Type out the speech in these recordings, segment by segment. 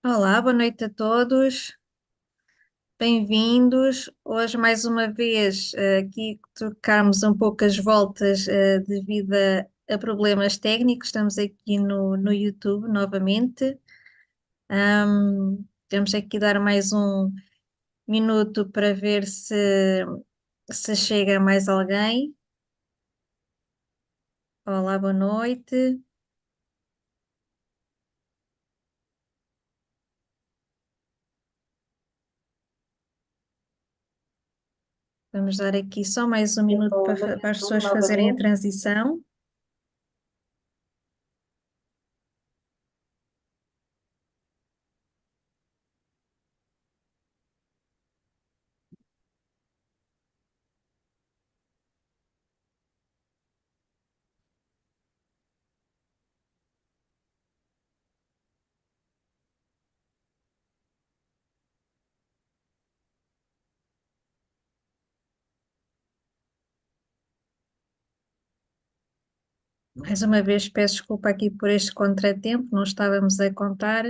Olá, boa noite a todos, bem-vindos. Hoje, mais uma vez, aqui trocamos um pouco as voltas, devido a problemas técnicos. Estamos aqui no YouTube novamente. Temos aqui dar mais um minuto para ver se chega mais alguém. Olá, boa noite. Vamos dar aqui só mais um minuto para as pessoas fazerem a transição. Mais uma vez peço desculpa aqui por este contratempo, não estávamos a contar.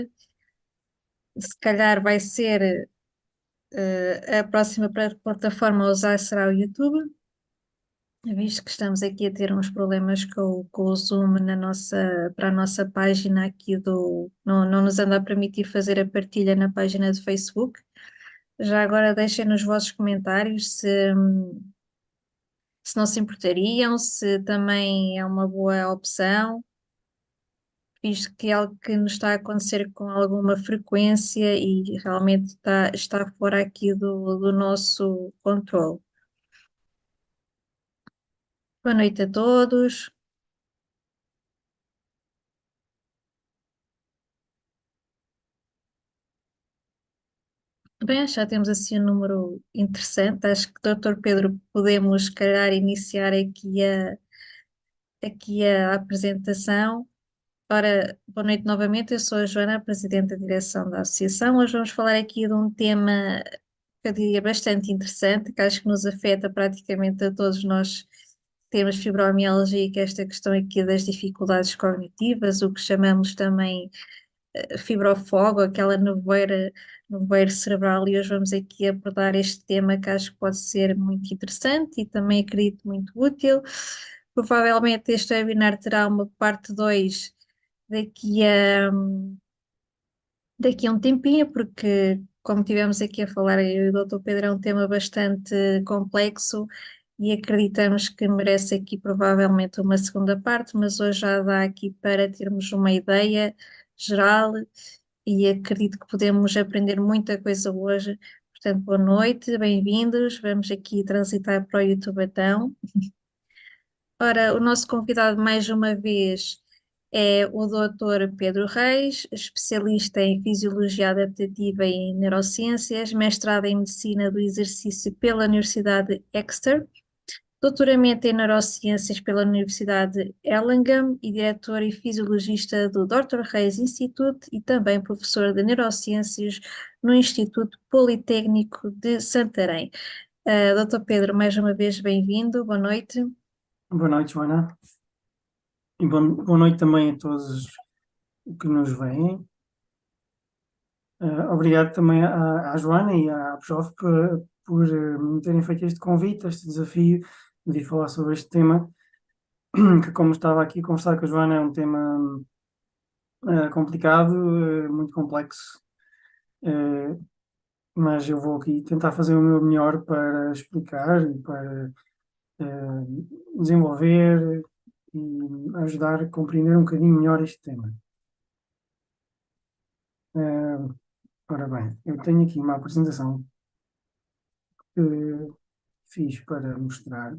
Se calhar vai ser, a próxima plataforma a usar será o YouTube, visto que estamos aqui a ter uns problemas com o Zoom para a nossa página aqui não nos anda a permitir fazer a partilha na página do Facebook. Já agora deixem nos vossos comentários se não se importariam, se também é uma boa opção, visto que é algo que nos está a acontecer com alguma frequência e realmente está fora aqui do nosso controle. Boa noite a todos. Bem, já temos assim um número interessante. Acho que, Dr. Pedro, podemos, se calhar, iniciar aqui a apresentação. Ora, boa noite novamente. Eu sou a Joana, Presidente da Direção da Associação. Hoje vamos falar aqui de um tema que eu diria bastante interessante, que acho que nos afeta praticamente a todos nós que temos fibromialgia, e que é esta questão aqui das dificuldades cognitivas, o que chamamos também fibrofogo, aquela nevoeiro cerebral, e hoje vamos aqui abordar este tema que acho que pode ser muito interessante e também acredito muito útil. Provavelmente este webinar terá uma parte 2 daqui a, daqui a um tempinho, porque, como tivemos aqui a falar, eu e o Dr. Pedro, é um tema bastante complexo e acreditamos que merece aqui provavelmente uma segunda parte, mas hoje já dá aqui para termos uma ideia geral e acredito que podemos aprender muita coisa hoje. Portanto, boa noite, bem-vindos. Vamos aqui transitar para o YouTube então. Ora, o nosso convidado mais uma vez é o Dr. Pedro Reis, especialista em Fisiologia Adaptativa e em Neurociências, mestrado em Medicina do Exercício pela Universidade Exeter, doutoramento em Neurociências pela Universidade Erlangen e diretor e fisiologista do Dr. Reis Institute e também professor de Neurociências no Instituto Politécnico de Santarém. Dr. Pedro, mais uma vez bem-vindo, boa noite. Boa noite, Joana, e boa noite também a todos que nos veem. Obrigado também à Joana e à APJOF por me terem feito este convite, este desafio de vir falar sobre este tema, que, como estava aqui a conversar com a Joana, é um tema complicado, muito complexo, eh, mas eu vou aqui tentar fazer o meu melhor para explicar e para eh, desenvolver e ajudar a compreender um bocadinho melhor este tema. Eh, Ora bem, eu tenho aqui uma apresentação que fiz para mostrar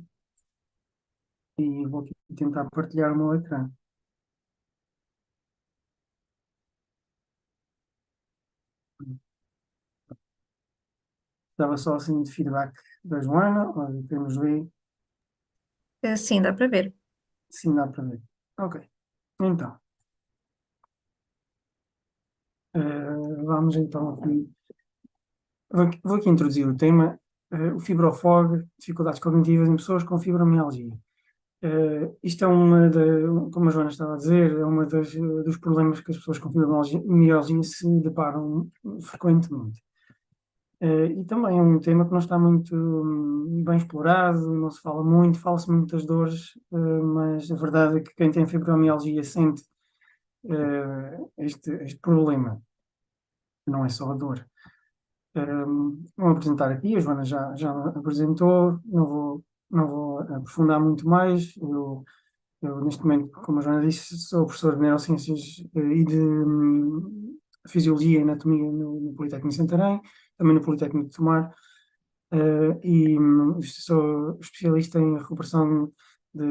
e vou aqui tentar partilhar o meu ecrã. Estava só assim de feedback da Joana, olha, temos ver, Sim, dá para ver. sim dá para ver. Ok, então, vamos então aqui, vou aqui introduzir o tema, o fibrofog, dificuldades cognitivas em pessoas com fibromialgia. Isto é como a Joana estava a dizer, é uma dos problemas que as pessoas com fibromialgia se deparam frequentemente. E também é um tema que não está muito bem explorado, não se fala muito, fala-se muito das dores, mas a verdade é que quem tem fibromialgia sente este problema, não é só a dor. Vou apresentar aqui, a Joana já apresentou, não vou aprofundar muito mais. Eu, neste momento, como a Joana disse, sou professor de Neurociências e de Fisiologia e Anatomia no Politécnico de Santarém, também no Politécnico de Tomar, e sou especialista em recuperação de,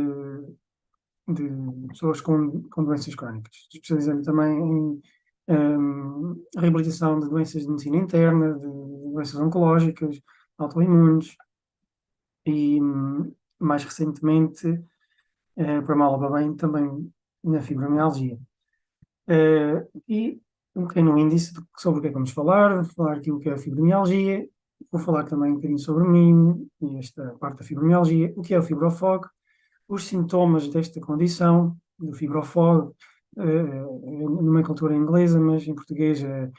de pessoas com doenças crónicas. Especializei-me também em reabilitação de doenças de medicina interna, de doenças oncológicas, autoimunes e, mais recentemente, para mal ou para bem, também na fibromialgia. E um pequeno índice sobre o que é que vamos falar. Vou falar aqui o que é a fibromialgia, vou falar também um bocadinho sobre mim e esta parte da fibromialgia, o que é o fibrofogo, os sintomas desta condição, do fibrofogo, nomenclatura inglesa, mas em português é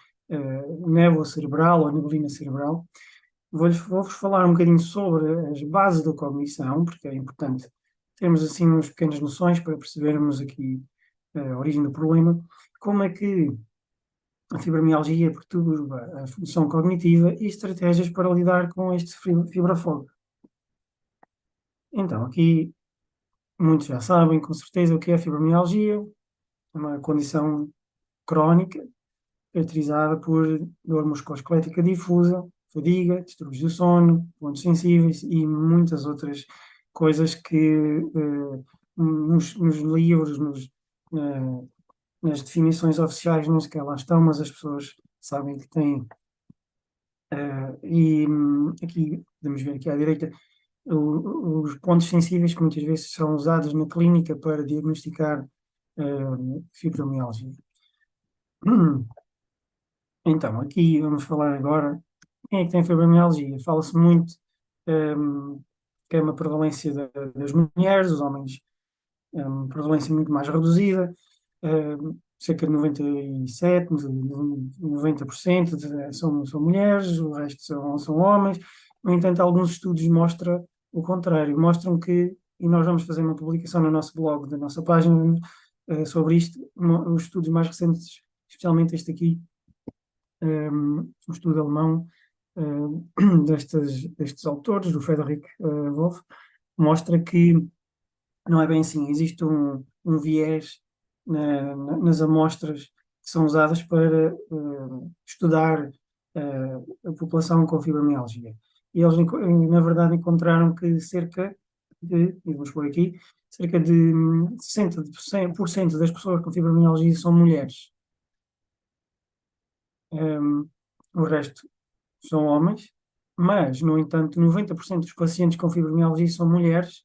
névoa cerebral ou neblina cerebral. Vou-vos falar um bocadinho sobre as bases da cognição, porque é importante termos assim umas pequenas noções para percebermos aqui a origem do problema, como é que a fibromialgia perturba a função cognitiva e estratégias para lidar com este fibrofogo. Então, aqui muitos já sabem com certeza o que é a fibromialgia, uma condição crónica caracterizada por dor musculoesquelética difusa, fadiga, distúrbios do sono, pontos sensíveis e muitas outras coisas que nos livros, nas definições oficiais não sequer lá estão, mas as pessoas sabem que têm. Aqui podemos ver aqui à direita os pontos sensíveis que muitas vezes são usados na clínica para diagnosticar fibromialgia. Então, aqui vamos falar agora quem é que tem fibromialgia. Fala-se muito que é uma prevalência das mulheres, os homens é uma prevalência muito mais reduzida, cerca de 97, 90% são mulheres, o resto são homens. No entanto, alguns estudos mostram o contrário, mostram que, e nós vamos fazer uma publicação no nosso blog, da nossa página, sobre isto, os estudos mais recentes, especialmente este aqui, um estudo alemão destes autores, do Frederick Wolf, mostra que não é bem assim. Existe um viés nas amostras que são usadas para estudar a população com fibromialgia. E eles, na verdade, encontraram que e vamos por aqui, cerca de 60% das pessoas com fibromialgia são mulheres. O resto são homens, mas, no entanto, 90% dos pacientes com fibromialgia são mulheres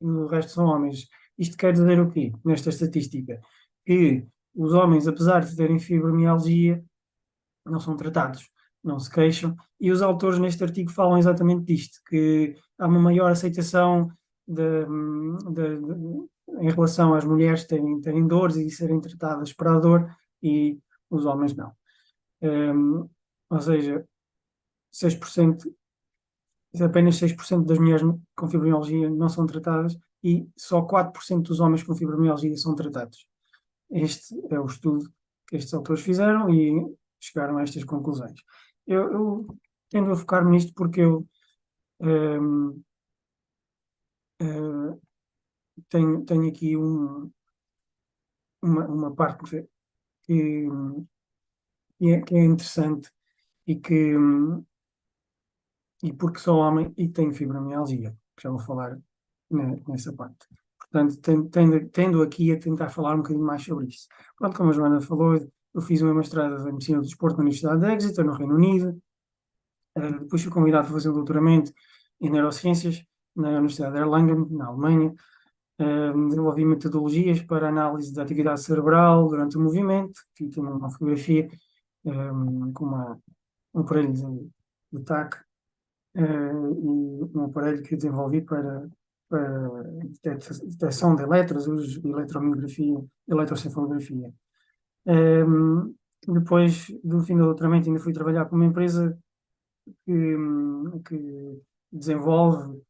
e o resto são homens. Isto quer dizer o quê, nesta estatística? Que os homens, apesar de terem fibromialgia, não são tratados, não se queixam, e os autores neste artigo falam exatamente disto, que há uma maior aceitação em relação às mulheres terem dores e serem tratadas para a dor, e os homens não. Ou seja, 6%, apenas 6% das mulheres com fibromialgia não são tratadas e só 4% dos homens com fibromialgia são tratados. Este é o estudo que estes autores fizeram e chegaram a estas conclusões. Eu tendo a focar-me nisto porque eu tenho aqui uma parte que é interessante e e porque sou homem e tenho fibromialgia, que já vou falar nessa parte. Portanto, tendo aqui a tentar falar um bocadinho mais sobre isso. Pronto, como a Joana falou, eu fiz uma mestrado em Medicina do Desporto na Universidade de Exeter, no Reino Unido. Depois fui convidado a fazer um doutoramento em Neurociências na Universidade de Erlangen, na Alemanha. Desenvolvi metodologias para análise da atividade cerebral durante o movimento. Aqui tem uma fotografia com um aparelho de TAC e um aparelho que desenvolvi para detecção de elétrons, eletromiografia, eletrocefalografia. Depois do fim do doutoramento ainda fui trabalhar para uma empresa que desenvolve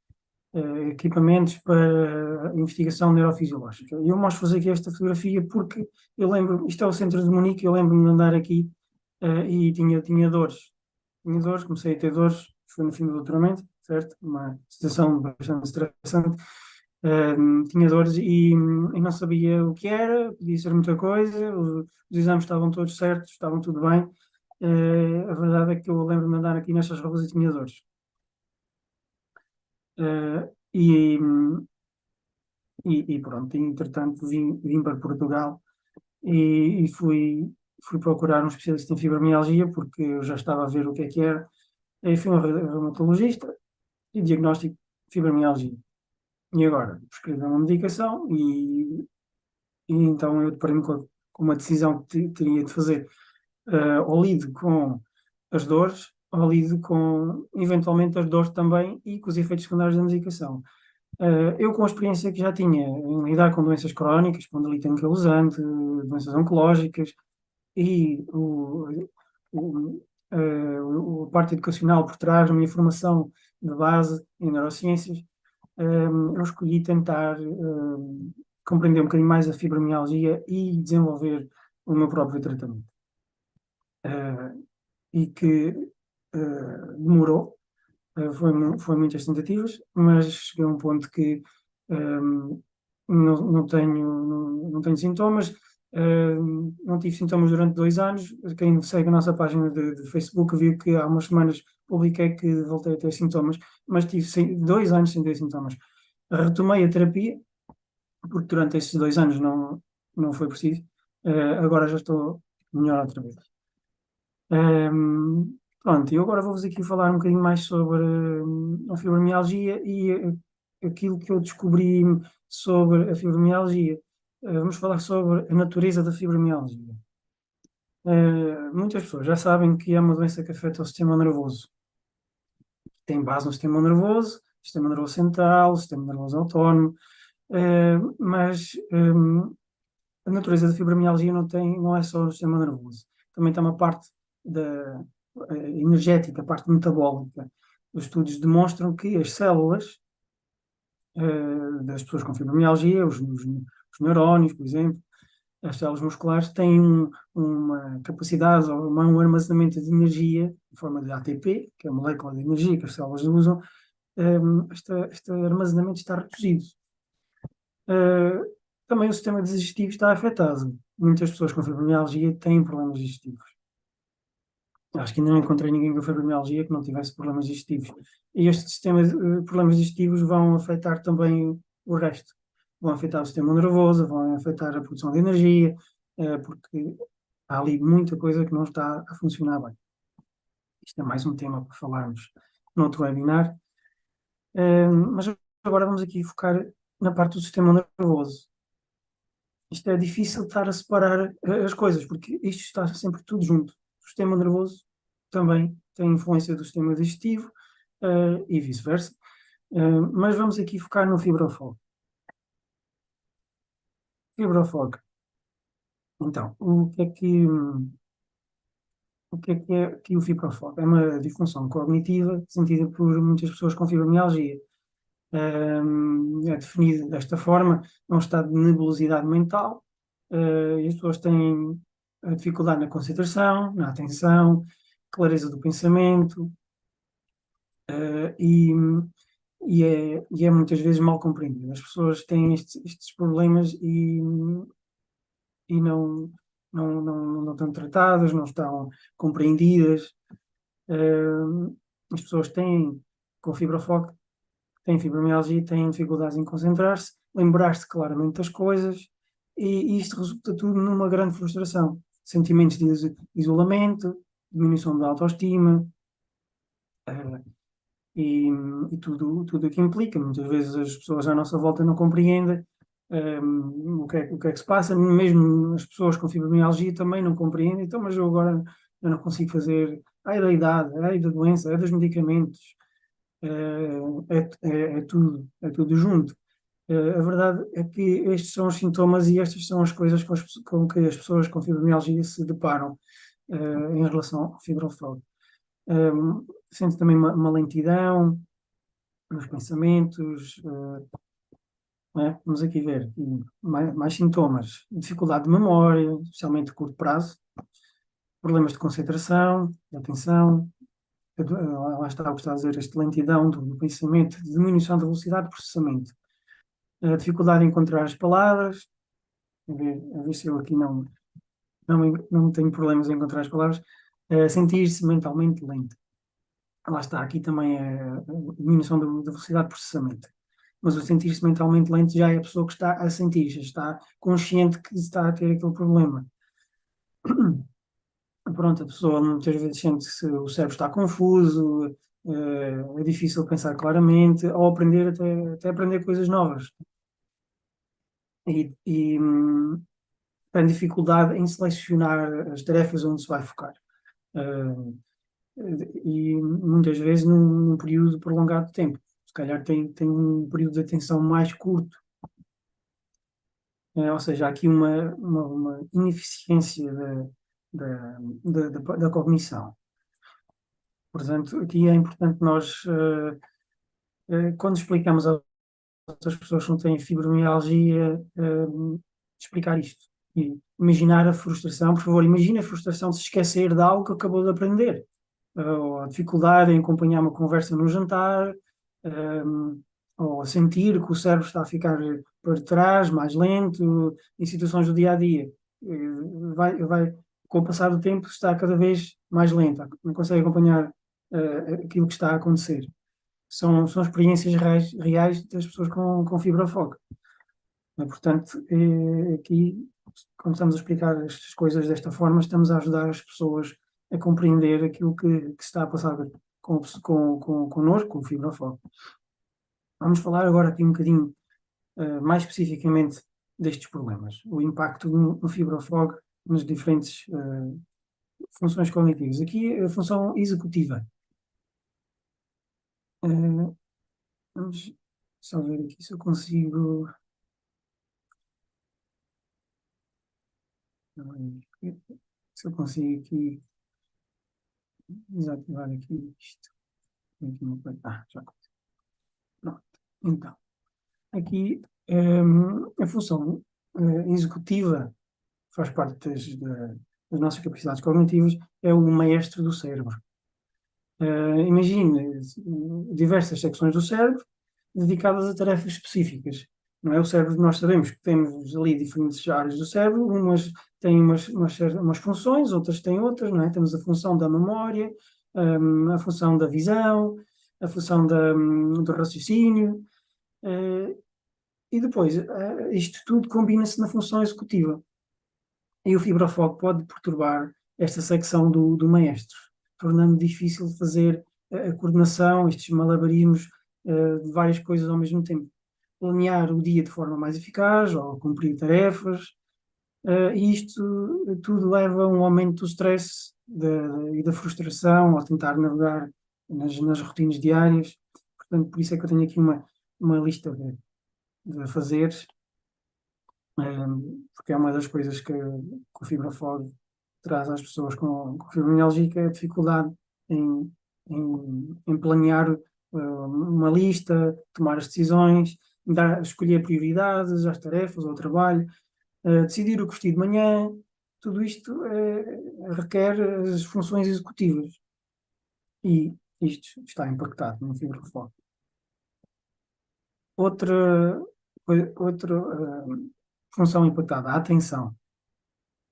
equipamentos para investigação neurofisiológica. E eu mostro-vos aqui esta fotografia porque eu lembro, isto é o centro de Munique, eu lembro-me de andar aqui e tinha dores. Tinha dores, comecei a ter dores, foi no fim do doutoramento, certo? Uma situação bastante estressante. Tinha dores e não sabia o que era, podia ser muita coisa, os exames estavam todos certos, estavam tudo bem. A verdade é que eu lembro-me de andar aqui nestas roupas e tinha dores. Uh, e, e pronto, entretanto vim para Portugal e fui procurar um especialista em fibromialgia porque eu já estava a ver o que era. Aí fui a um reumatologista e diagnóstico de fibromialgia. E agora prescrevi uma medicação e então eu deparei-me com uma decisão que teria de fazer. Ou lido com as dores, ou lido com eventualmente as dores também e com os efeitos secundários da medicação. Eu, com a experiência que já tinha em lidar com doenças crónicas, espondilite anquilosante, doenças oncológicas e a parte educacional por trás, a minha formação de base em neurociências, eu escolhi tentar compreender um bocadinho mais a fibromialgia e desenvolver o meu próprio tratamento. E que demorou. Foi muitas tentativas, mas cheguei a um ponto que não tenho sintomas, não tive sintomas durante 2 anos. Quem segue a nossa página de Facebook viu que há umas semanas publiquei que voltei a ter sintomas, mas tive 2 anos sem ter sintomas. Retomei a terapia, porque durante esses 2 anos não foi preciso. Agora já estou melhor outra vez. Pronto, e agora vou-vos aqui falar um bocadinho mais sobre a fibromialgia e aquilo que eu descobri sobre a fibromialgia. Vamos falar sobre a natureza da fibromialgia. Muitas pessoas já sabem que é uma doença que afeta o sistema nervoso. Tem base no sistema nervoso central, sistema nervoso autónomo, mas a natureza da fibromialgia não é só o sistema nervoso. Também tem uma parte da energética, a parte metabólica. Os estudos demonstram que as células das pessoas com fibromialgia, os neurónios, por exemplo, as células musculares têm uma capacidade ou um armazenamento de energia em forma de ATP, que é a molécula de energia que as células usam. Este armazenamento está reduzido. Também o sistema digestivo está afetado. Muitas pessoas com fibromialgia têm problemas digestivos. Acho que ainda não encontrei ninguém com fibromialgia que não tivesse problemas digestivos. E este sistema de problemas digestivos vão afetar também o resto. Vão afetar o sistema nervoso, vão afetar a produção de energia, porque há ali muita coisa que não está a funcionar bem. Isto é mais um tema para falarmos noutro webinar. Mas agora vamos aqui focar na parte do sistema nervoso. Isto é difícil estar a separar as coisas, porque isto está sempre tudo junto. O sistema nervoso também tem influência do sistema digestivo e vice-versa. Mas vamos aqui focar no fibrofog. Fibrofog. Então, o que é aqui o fibrofog? É uma disfunção cognitiva sentida por muitas pessoas com fibromialgia. É definido desta forma, é um estado de nebulosidade mental, e as pessoas têm a dificuldade na concentração, na atenção, clareza do pensamento, e é muitas vezes mal compreendido. As pessoas têm estes problemas e não estão tratadas, não estão compreendidas. As pessoas com fibrofoco, têm fibromialgia, têm dificuldades em concentrar-se, lembrar-se claramente das coisas, e isto resulta tudo numa grande frustração. Sentimentos de isolamento, diminuição da autoestima, e tudo o que implica. Muitas vezes as pessoas à nossa volta não compreendem o que é que se passa, mesmo as pessoas com fibromialgia também não compreendem. Então, mas eu não consigo fazer, ai da idade, ai da doença, ai dos medicamentos. é tudo junto. A verdade é que estes são os sintomas e estas são as coisas com que as pessoas com fibromialgia se deparam em relação ao fibrofogo. Sente também uma lentidão nos pensamentos, né? Vamos aqui ver mais sintomas. Dificuldade de memória, especialmente a curto prazo, problemas de concentração, de atenção, lá está o que está a dizer, esta lentidão do pensamento, diminuição da velocidade de processamento, a dificuldade em encontrar as palavras, a ver se eu aqui não tenho problemas em encontrar as palavras, sentir-se mentalmente lento. Lá está, aqui também a diminuição da velocidade de processamento. Mas o sentir-se mentalmente lento já é a pessoa que está a sentir, já está consciente que está a ter aquele problema. Pronto, a pessoa muitas vezes sente que o cérebro está confuso, é difícil pensar claramente, ou aprender até aprender coisas novas. E tem dificuldade em selecionar as tarefas onde se vai focar. Uh, e muitas vezes num período prolongado de tempo. Se calhar tem um período de atenção mais curto. Ou seja, há aqui uma ineficiência da cognição. Portanto, aqui é importante nós, quando explicamos a outras pessoas que não têm fibromialgia, explicar isto. E imaginar a frustração, por favor, imagine a frustração de se esquecer de algo que acabou de aprender. Ou a dificuldade em acompanhar uma conversa no jantar, ou a sentir que o cérebro está a ficar para trás, mais lento, em situações do dia a dia. Com o passar do tempo, está cada vez mais lento, não consegue acompanhar aquilo que está a acontecer. São experiências reais das pessoas com fibrofoco. Portanto, aqui, quando estamos a explicar estas coisas desta forma, estamos a ajudar as pessoas a compreender aquilo que se está a passar connosco, com o fibrofoco. Vamos falar agora aqui um bocadinho mais especificamente destes problemas, o impacto no fibrofogo nas diferentes funções cognitivas. Aqui a função executiva. Vamos só ver aqui se eu consigo. Se eu consigo aqui desativar aqui isto. Já consegui. Pronto. Então, aqui a função executiva faz parte das nossas capacidades cognitivas, é o maestro do cérebro. Imagine diversas secções do cérebro dedicadas a tarefas específicas. Não é o cérebro, nós sabemos que temos ali diferentes áreas do cérebro, umas têm umas funções, outras têm outras, não é? Temos a função da memória, a função da visão, a função do raciocínio, e depois isto tudo combina-se na função executiva. E o fibrofoco pode perturbar esta secção do maestro, tornando difícil fazer a coordenação, estes malabarismos de várias coisas ao mesmo tempo. Planear o dia de forma mais eficaz ou cumprir tarefas, e isto tudo leva a um aumento do stress e da frustração ao tentar navegar nas rotinas diárias. Portanto, por isso é que eu tenho aqui uma lista de fazeres, porque é uma das coisas que o fibrofogo traz às pessoas com fibromialgia, que é a dificuldade em planear uma lista, tomar as decisões, escolher prioridades às tarefas, ao trabalho, decidir o que vestir de manhã. Tudo isto requer as funções executivas, e isto está impactado no fibrofogo. Outra função impactada, a atenção,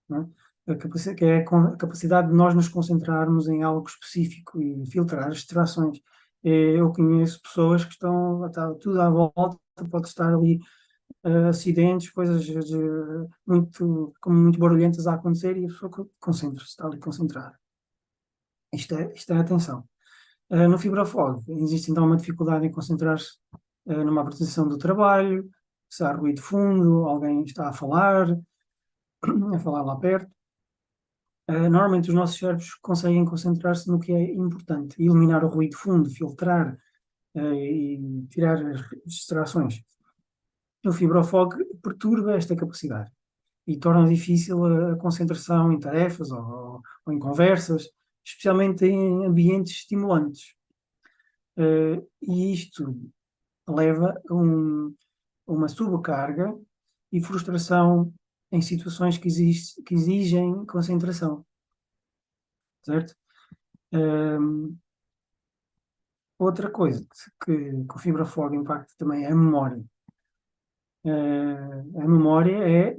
não é? Que é a capacidade de nós nos concentrarmos em algo específico e filtrar as distrações. Eu conheço pessoas que está tudo à volta, pode estar ali acidentes, coisas como muito barulhentas a acontecer, e a pessoa concentra-se, está ali concentrada. Isto é atenção. No fibrofogo existe então uma dificuldade em concentrar-se numa apresentação do trabalho, se há ruído de fundo, alguém está a falar lá perto. Normalmente os nossos cérebros conseguem concentrar-se no que é importante, eliminar o ruído de fundo, filtrar e tirar as distrações. O FibroFog perturba esta capacidade e torna difícil a concentração em tarefas ou em conversas, especialmente em ambientes estimulantes. E isto leva a uma sobrecarga e frustração em situações que exigem concentração, certo? Outra coisa que o FibroFog impacta também é a memória. A memória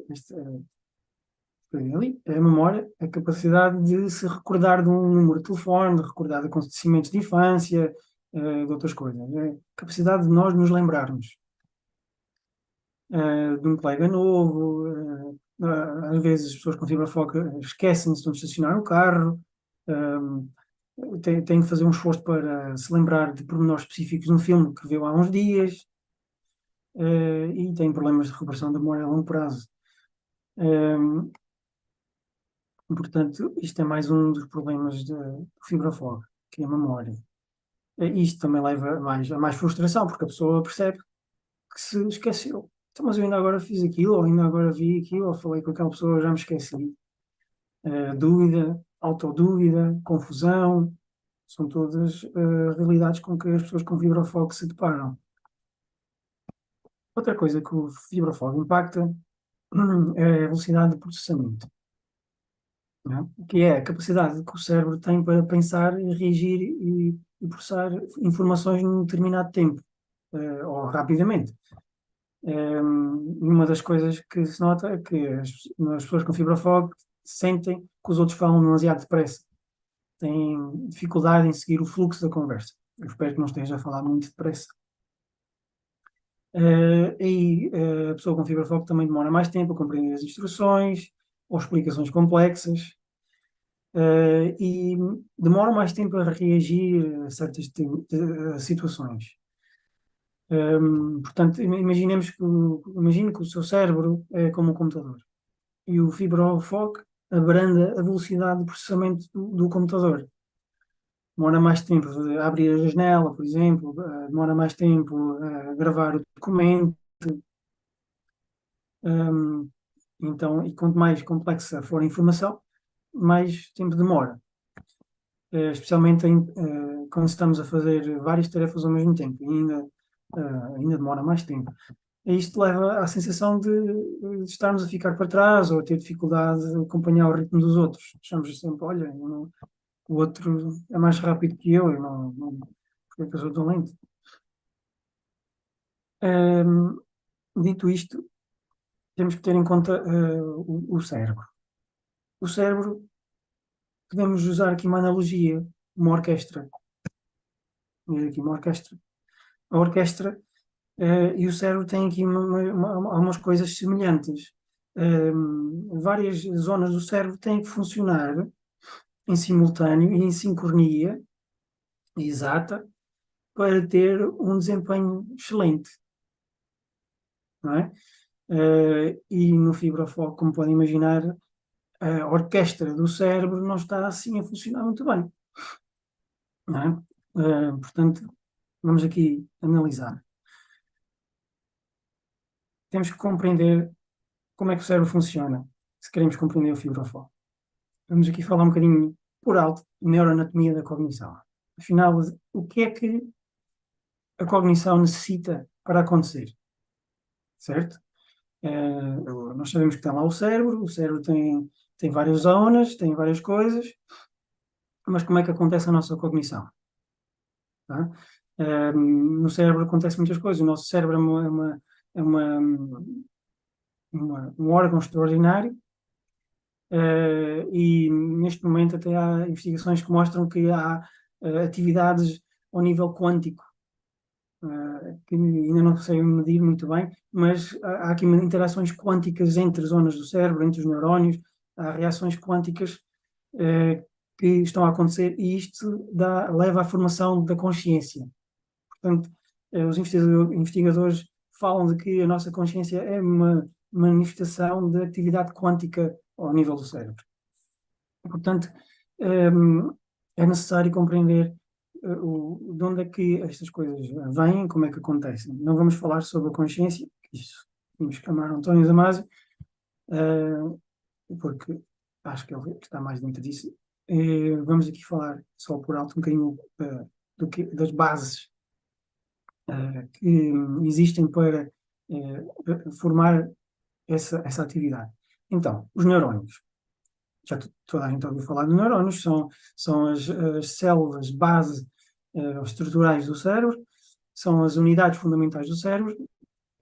a memória, a capacidade de se recordar de um número de telefone, de recordar de acontecimentos de infância, de outras coisas. É a capacidade de nós nos lembrarmos de um colega novo. Às vezes as pessoas com fibrofoco esquecem-se de onde estacionar o carro, têm que fazer um esforço para se lembrar de pormenores específicos de um filme que viu há uns dias, e têm problemas de recuperação da memória a longo prazo. Portanto, isto é mais um dos problemas do fibrofogo, que é a memória. Isto também leva a mais frustração, porque a pessoa percebe que se esqueceu. Então, mas eu ainda agora fiz aquilo, ou ainda agora vi aquilo, ou falei com aquela pessoa, já me esqueci. Dúvida, autodúvida, confusão, são todas realidades com que as pessoas com fibrofogo se deparam. Outra coisa que o fibrofogo impacta é a velocidade de processamento, não é? Que é a capacidade que o cérebro tem para pensar e reagir e processar informações num determinado tempo, ou rapidamente. Uma das coisas que se nota é que as pessoas com fibrofogo sentem que os outros falam demasiado depressa, têm dificuldade em seguir o fluxo da conversa. Eu espero que não esteja a falar muito depressa. A pessoa com fibrofogo também demora mais tempo a compreender as instruções ou explicações complexas, e demora mais tempo a reagir a certas situações. Portanto, imagine que o seu cérebro é como um computador e o FibroFoc abranda a velocidade de processamento do computador. Demora mais tempo a abrir a janela, por exemplo, demora mais tempo a gravar o documento. Então, e quanto mais complexa for a informação, mais tempo demora. Especialmente quando estamos a fazer várias tarefas ao mesmo tempo, ainda demora mais tempo. E isto leva à sensação de estarmos a ficar para trás ou a ter dificuldade de acompanhar o ritmo dos outros. Achamos sempre, olha, o outro é mais rápido que eu porque é que eu sou tão lento? Dito isto, temos que ter em conta o cérebro. O cérebro, podemos usar aqui uma analogia, uma orquestra. Aqui uma orquestra. A orquestra e o cérebro tem aqui algumas coisas semelhantes. Várias zonas do cérebro têm que funcionar em simultâneo e em sincronia exata para ter um desempenho excelente, não é? E no fibrofoco, como podem imaginar, a orquestra do cérebro não está assim a funcionar muito bem, não é? Portanto, vamos aqui analisar. Temos que compreender como é que o cérebro funciona, se queremos compreender o fibrofoco. Vamos aqui falar um bocadinho por alto de neuroanatomia da cognição. Afinal, o que é que a cognição necessita para acontecer? Certo? Nós sabemos que está lá o cérebro tem várias zonas, tem várias coisas, mas como é que acontece a nossa cognição? Tá? No cérebro acontecem muitas coisas. O nosso cérebro é um órgão extraordinário. E neste momento até há investigações que mostram que há atividades ao nível quântico, que ainda não sei medir muito bem, mas há aqui interações quânticas entre zonas do cérebro, entre os neurónios, há reações quânticas que estão a acontecer e isto leva à formação da consciência. Portanto, os investigadores falam de que a nossa consciência é uma manifestação de atividade quântica ao nível do cérebro. Portanto, é necessário compreender de onde é que estas coisas vêm, como é que acontecem. Não vamos falar sobre a consciência, isso tínhamos que chamar António Damasio, porque acho que ele está mais dentro disso. Vamos aqui falar só por alto um bocadinho das bases que existem para formar essa atividade. Então, os neurónios. Toda a gente ouviu falar de neurónios, são as células base estruturais do cérebro, são as unidades fundamentais do cérebro,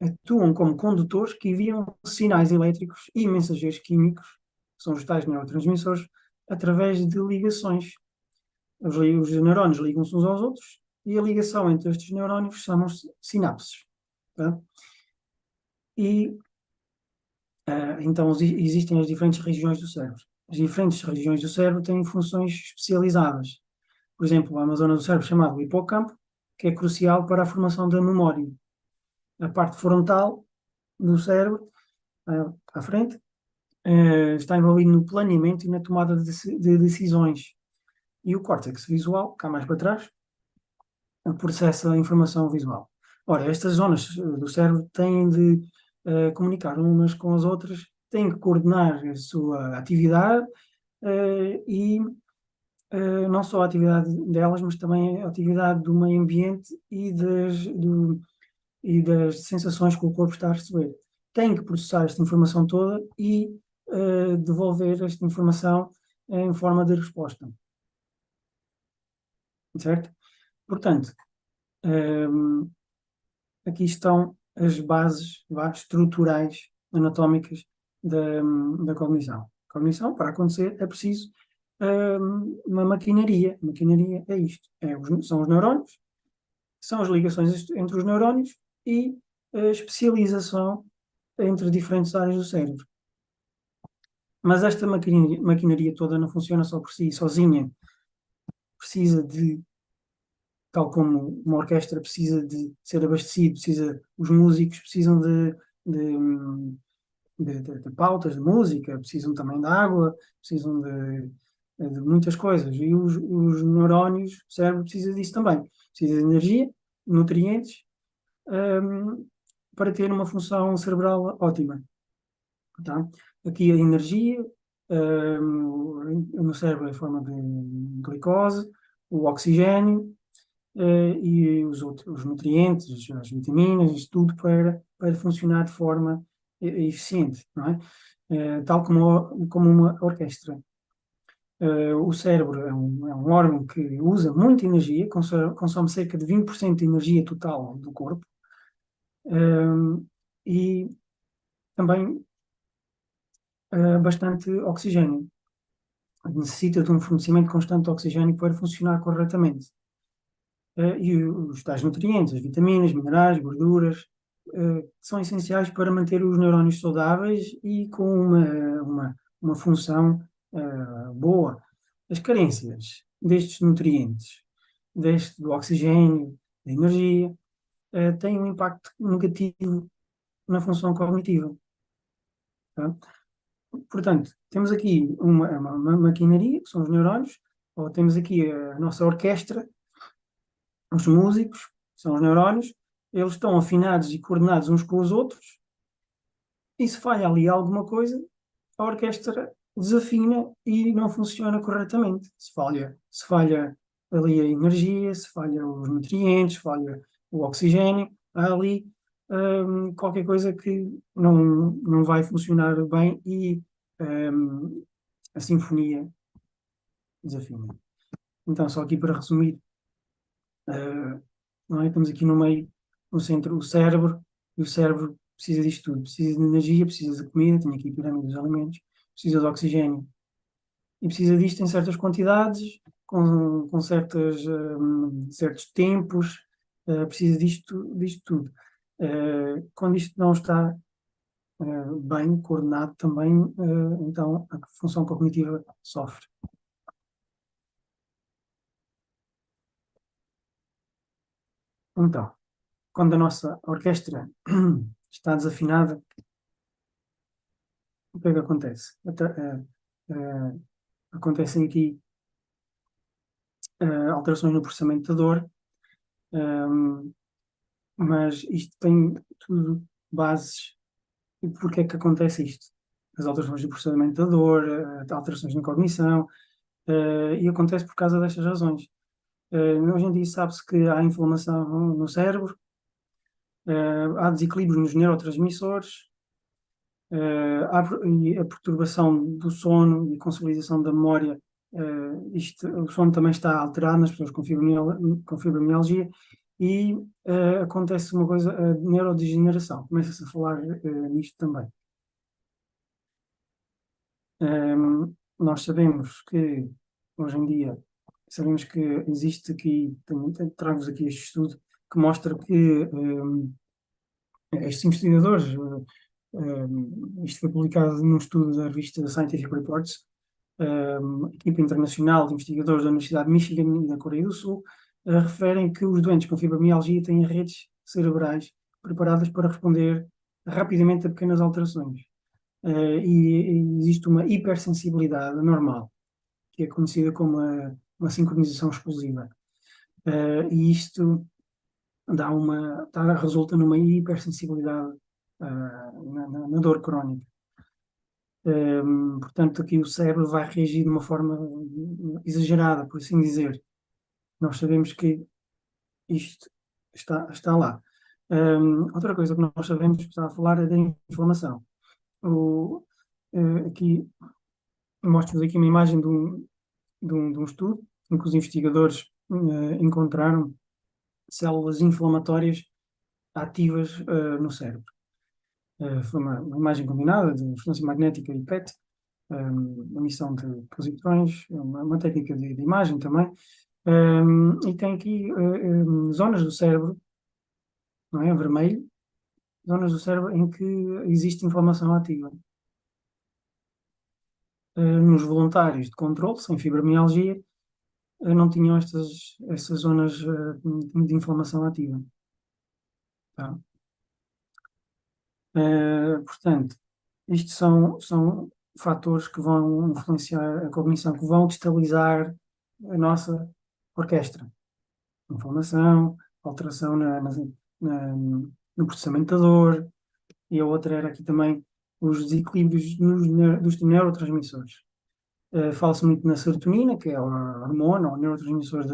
atuam como condutores que enviam sinais elétricos e mensageiros químicos, que são os tais neurotransmissores, através de ligações. Os neurónios ligam-se uns aos outros e a ligação entre estes neurónios chamam-se sinapses. Tá? E então existem as diferentes regiões do cérebro. As diferentes regiões do cérebro têm funções especializadas. Por exemplo, há uma zona do cérebro chamada hipocampo, que é crucial para a formação da memória. A parte frontal do cérebro, à frente, está envolvido no planeamento e na tomada de decisões. E o córtex visual, cá mais para trás, processa a informação visual. Ora, estas zonas do cérebro têm de comunicar umas com as outras, têm que coordenar a sua atividade e não só a atividade delas, mas também a atividade do meio ambiente e das sensações que o corpo está a receber. Tem que processar esta informação toda e devolver esta informação em forma de resposta. Certo? Portanto, aqui estão as bases estruturais, anatómicas da cognição. A cognição, para acontecer, é preciso uma maquinaria. A maquinaria é isto: são os neurónios, são as ligações entre os neurónios e a especialização entre diferentes áreas do cérebro. Mas esta maquinaria toda não funciona só por si, sozinha. Precisa de, tal como uma orquestra precisa de ser abastecido, os músicos precisam de pautas de música, precisam também de água, precisam de muitas coisas. E os neurónios, o cérebro precisa disso também. Precisa de energia, nutrientes, para ter uma função cerebral ótima. Tá? Aqui a energia, no cérebro é em forma de glicose, o oxigênio, e os nutrientes, as vitaminas, isso tudo para funcionar de forma eficiente, não é? Tal como uma orquestra. O cérebro é um órgão que usa muita energia, consome cerca de 20% de energia total do corpo, e também bastante oxigênio. Necessita de um fornecimento constante de oxigênio para funcionar corretamente. E os tais nutrientes, as vitaminas, minerais, gorduras, que são essenciais para manter os neurónios saudáveis e com uma função boa. As carências destes nutrientes, do oxigênio, da energia, têm um impacto negativo na função cognitiva. Tá? Portanto, temos aqui uma maquinaria, que são os neurónios, ou temos aqui a nossa orquestra, os músicos, são os neurónios, eles estão afinados e coordenados uns com os outros, e se falha ali alguma coisa, a orquestra desafina e não funciona corretamente. Se falha ali a energia, se falha os nutrientes, se falha o oxigênio, há ali qualquer coisa que não vai funcionar bem e a sinfonia desafina. Então, só aqui para resumir, não é? Estamos aqui no meio, no centro, o cérebro, e o cérebro precisa disto tudo. Precisa de energia, precisa de comida, tenho aqui a pirâmide dos alimentos, precisa de oxigênio. E precisa disto em certas quantidades, com certos tempos, precisa disto tudo. Quando isto não está bem coordenado também, então a função cognitiva sofre. Então, quando a nossa orquestra está desafinada, o que é que acontece? Acontecem aqui alterações no processamento da dor, ehm, mas isto tem tudo bases. E porque é que acontece isto? As alterações do processamento da dor, alterações na cognição, e acontece por causa destas razões. Hoje em dia sabe-se que há inflamação no cérebro, há desequilíbrios nos neurotransmissores, e a perturbação do sono e a consolidação da memória. O sono também está alterado nas pessoas com fibromialgia e acontece uma coisa, a neurodegeneração. Começa-se a falar nisto também. Nós sabemos que, hoje em dia, sabemos que existe aqui, trago-vos aqui este estudo que mostra que estes investigadores, isto foi publicado num estudo da revista Scientific Reports, equipa internacional de investigadores da Universidade de Michigan e da Coreia do Sul, referem que os doentes com fibromialgia têm redes cerebrais preparadas para responder rapidamente a pequenas alterações. E existe uma hipersensibilidade normal, que é conhecida como uma sincronização explosiva. E isto resulta numa hipersensibilidade na dor crónica. Portanto, aqui o cérebro vai reagir de uma forma exagerada, por assim dizer. Nós sabemos que isto está lá. Outra coisa que nós sabemos que está a falar é da inflamação. Aqui mostro-vos aqui uma imagem de um estudo em que os investigadores encontraram células inflamatórias ativas no cérebro. Foi uma imagem combinada de ressonância magnética e PET, emissão de positrões, uma técnica de imagem também, e tem aqui zonas do cérebro, não é, vermelho, zonas do cérebro em que existe inflamação ativa. Nos voluntários de controle, sem fibromialgia, não tinham estas zonas de inflamação ativa. Tá? Portanto, isto são fatores que vão influenciar a cognição, que vão destabilizar a nossa orquestra. Inflamação, alteração no processamento da dor, e a outra era aqui também os desequilíbrios dos neurotransmissores. Fala-se muito na serotonina, que é a hormona, o neurotransmissor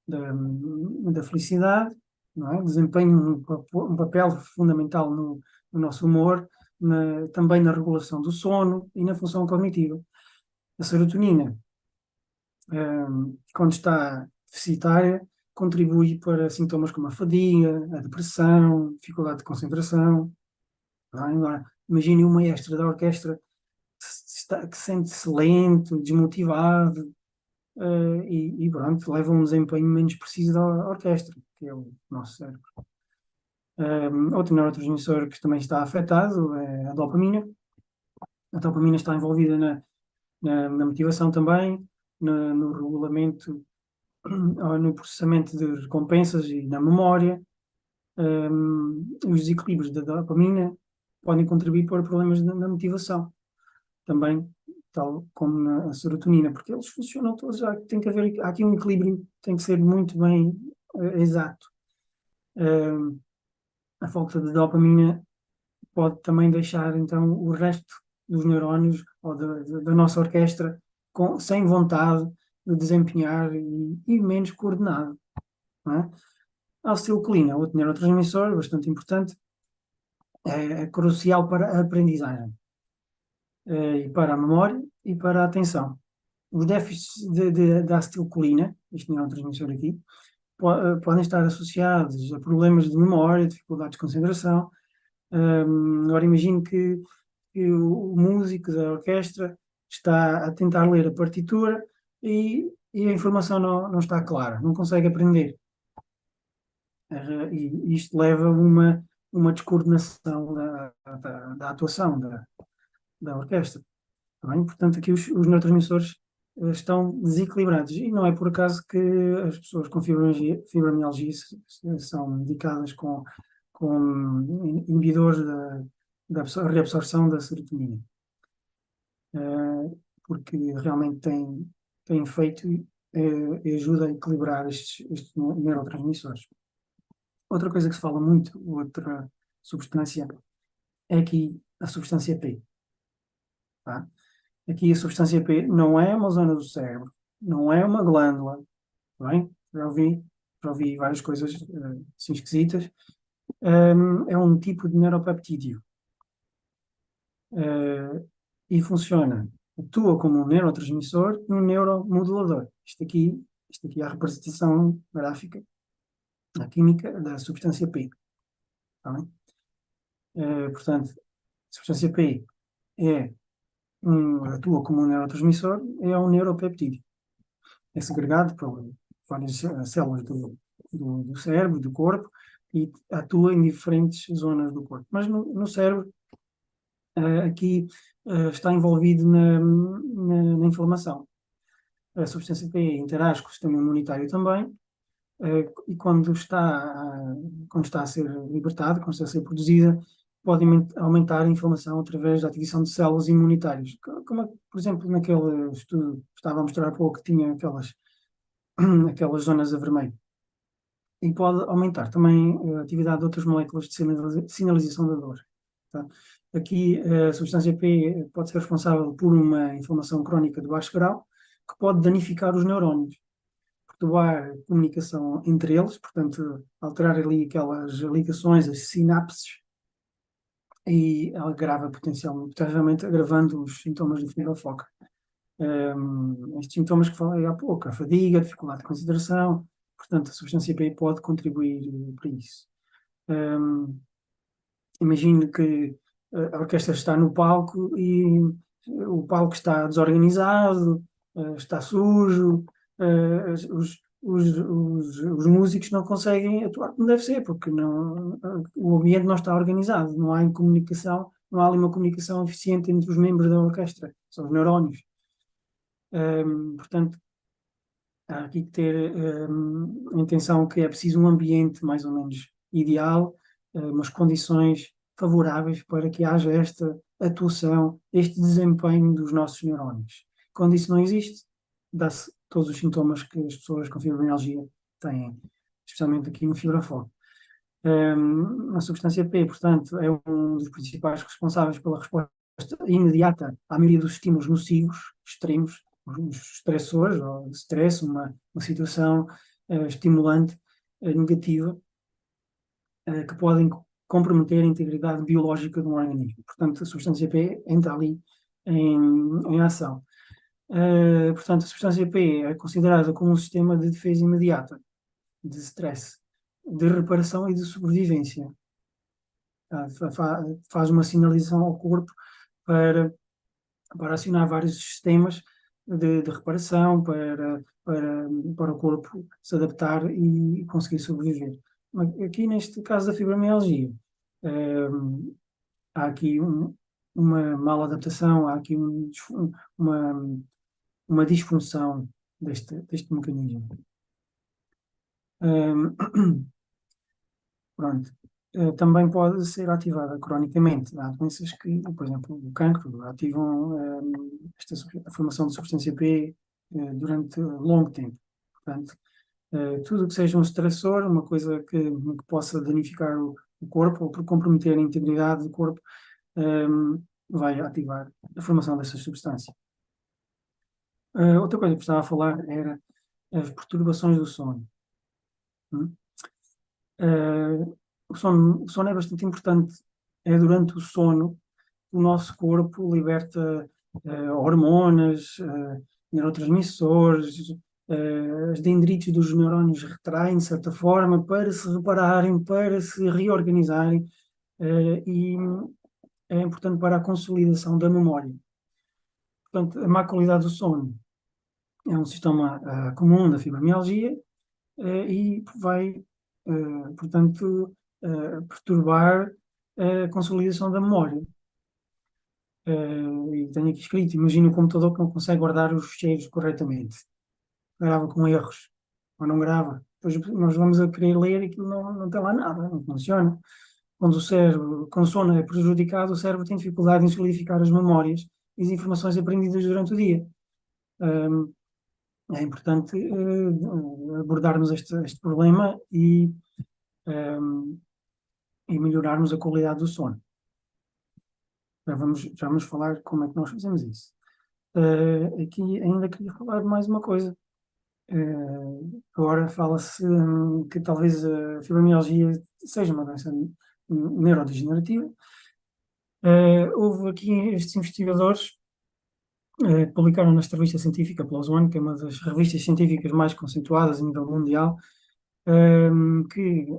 da felicidade, não é? Desempenha um papel fundamental no nosso humor, também na regulação do sono e na função cognitiva. A serotonina, quando está deficitária, contribui para sintomas como a fadiga, a depressão, dificuldade de concentração. Não é? Agora, imagine um maestro da orquestra que sente-se lento, desmotivado, e pronto, leva um desempenho menos preciso da orquestra, que é o nosso cérebro. Outro neurotransmissor que também está afetado é a dopamina. A dopamina está envolvida na motivação também, no regulamento, no processamento de recompensas e na memória. Os desequilíbrios da dopamina podem contribuir para problemas na motivação, também, tal como na serotonina, porque eles funcionam todos, há aqui um equilíbrio, tem que ser muito bem exato. A falta de dopamina pode também deixar então o resto dos neurónios ou da nossa orquestra sem vontade de desempenhar e menos coordenado. Não é? A acetilcolina, outro neurotransmissor bastante importante, é crucial para a aprendizagem, e para a memória e para a atenção. Os déficits da acetilcolina, este neurotransmissor aqui, podem estar associados a problemas de memória, dificuldades de concentração. Agora imagine que o músico da orquestra está a tentar ler a partitura e a informação não está clara, não consegue aprender. E isto leva a uma descoordenação da atuação da orquestra. Tá bem? Portanto, aqui os neurotransmissores estão desequilibrados. E não é por acaso que as pessoas com fibromialgia são medicadas com inibidores da reabsorção da serotonina. Porque realmente tem efeito e ajuda a equilibrar estes neurotransmissores. Outra coisa que se fala muito, outra substância, é aqui a substância P. Tá? Aqui a substância P não é uma zona do cérebro, não é uma glândula, tá bem? Já ouvi várias coisas assim esquisitas. É um tipo de neuropeptídeo e funciona, atua como um neurotransmissor e um neuromodulador. Isto aqui é a representação gráfica, a química da substância P. Tá bem? Portanto, a substância P atua como um neurotransmissor, é um neuropeptídeo. É segregado por várias células do cérebro, do corpo, e atua em diferentes zonas do corpo. Mas no cérebro, aqui está envolvido na inflamação. A substância P interage com o sistema imunitário também, e quando está a ser libertada, quando está a ser produzida, pode aumentar a inflamação através da ativação de células imunitárias. Como, por exemplo, naquele estudo que estava a mostrar há pouco, que tinha aquelas zonas a vermelho. E pode aumentar também a atividade de outras moléculas de sinalização da dor. Tá? Aqui, a substância P pode ser responsável por uma inflamação crónica de baixo grau, que pode danificar os neurónios, perturbar a comunicação entre eles, portanto, alterar ali aquelas ligações, as sinapses, e potencialmente agravando os sintomas de fibra foca. Estes sintomas que falei há pouco, a fadiga, a dificuldade de concentração, portanto, a substância P pode contribuir para isso. Imagine que a orquestra está no palco e o palco está desorganizado, está sujo, os músicos não conseguem atuar como deve ser, porque o ambiente não está organizado, não há comunicação, não há ali uma comunicação eficiente entre os membros da orquestra, são os neurónios. Portanto, há aqui que ter a intenção que é preciso um ambiente mais ou menos ideal, umas condições favoráveis para que haja esta atuação, este desempenho dos nossos neurónios. Quando isso não existe, dá-se todos os sintomas que as pessoas com fibromialgia têm, especialmente aqui no fibrofoco. A substância P, portanto, é um dos principais responsáveis pela resposta imediata à maioria dos estímulos nocivos, extremos, os estressores, ou stress, uma situação estimulante, negativa, que podem comprometer a integridade biológica de um organismo. Portanto, a substância P entra ali em ação. Portanto, a substância P é considerada como um sistema de defesa imediata, de stress, de reparação e de sobrevivência. Faz uma sinalização ao corpo para acionar vários sistemas de reparação, para o corpo se adaptar e conseguir sobreviver. Aqui, neste caso da fibromialgia, há aqui uma mala adaptação, há aqui uma disfunção deste mecanismo. Pronto. Também pode ser ativada cronicamente. Há doenças que, por exemplo, o cancro, ativam a formação de substância P durante longo tempo. Portanto, tudo que seja um estressor, uma coisa que possa danificar o corpo ou comprometer a integridade do corpo, vai ativar a formação dessa substância. Outra coisa que precisava falar era as perturbações do sono. O sono é bastante importante. É durante o sono que o nosso corpo liberta hormonas, neurotransmissores, as dendrites dos neurónios retraem de certa forma para se repararem, para se reorganizarem, e é importante para a consolidação da memória. Portanto, a má qualidade do sono é um sintoma comum da fibromialgia e vai, portanto, perturbar a consolidação da memória. E tenho aqui escrito: imagina o computador que não consegue guardar os ficheiros corretamente, grava com erros, ou não grava. Depois nós vamos a querer ler e aquilo não tem lá nada, não funciona. Quando o sono é prejudicado, o cérebro tem dificuldade em solidificar as memórias e as informações aprendidas durante o dia. é importante abordarmos este problema ehm, e melhorarmos a qualidade do sono. Já vamos falar como é que nós fazemos isso. Aqui ainda queria falar de mais uma coisa. Agora fala-se que talvez a fibromialgia seja uma doença neurodegenerativa. Houve aqui estes investigadores que publicaram nesta revista científica, PLOS ONE, que é uma das revistas científicas mais conceituadas a nível mundial, que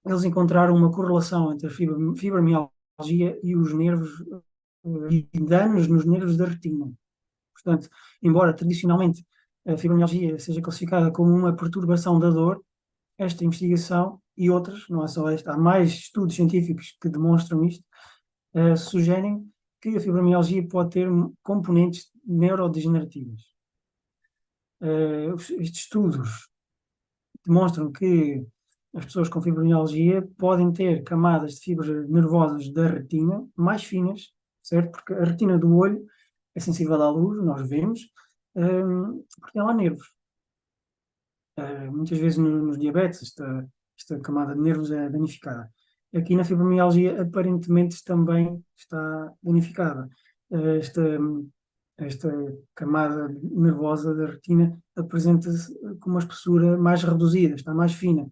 eles encontraram uma correlação entre a fibromialgia e os nervos, e danos nos nervos da retina. Portanto, embora tradicionalmente a fibromialgia seja classificada como uma perturbação da dor, esta investigação e outras, não é só esta, há mais estudos científicos que demonstram isto, sugerem que a fibromialgia pode ter componentes neurodegenerativas. Estes estudos demonstram que as pessoas com fibromialgia podem ter camadas de fibras nervosas da retina mais finas, certo? Porque a retina do olho é sensível à luz, nós vemos, porque ela há nervos. Muitas vezes nos diabetes esta camada de nervos é danificada. Aqui na fibromialgia aparentemente também está danificada. Esta camada nervosa da retina apresenta-se com uma espessura mais reduzida, está mais fina.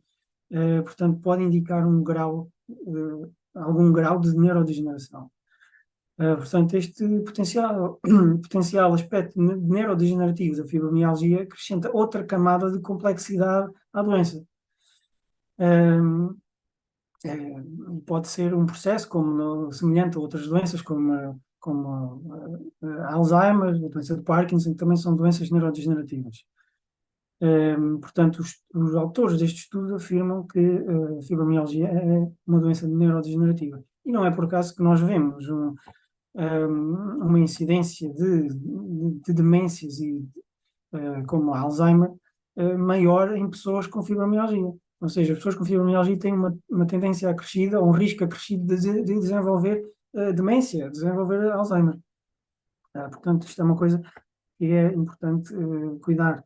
Portanto, pode indicar algum grau de neurodegeneração. Portanto, este potencial aspecto neurodegenerativo da fibromialgia acrescenta outra camada de complexidade à doença. Pode ser um processo semelhante a outras doenças, como Alzheimer, a doença de Parkinson, que também são doenças neurodegenerativas. Portanto, os autores deste estudo afirmam que a fibromialgia é uma doença neurodegenerativa. E não é por acaso que nós vemos uma incidência de demências como a Alzheimer maior em pessoas com fibromialgia. Ou seja, as pessoas com fibromialgia têm uma tendência acrescida, ou um risco acrescido de desenvolver demência, desenvolver Alzheimer. Portanto, isto é uma coisa que é importante cuidar.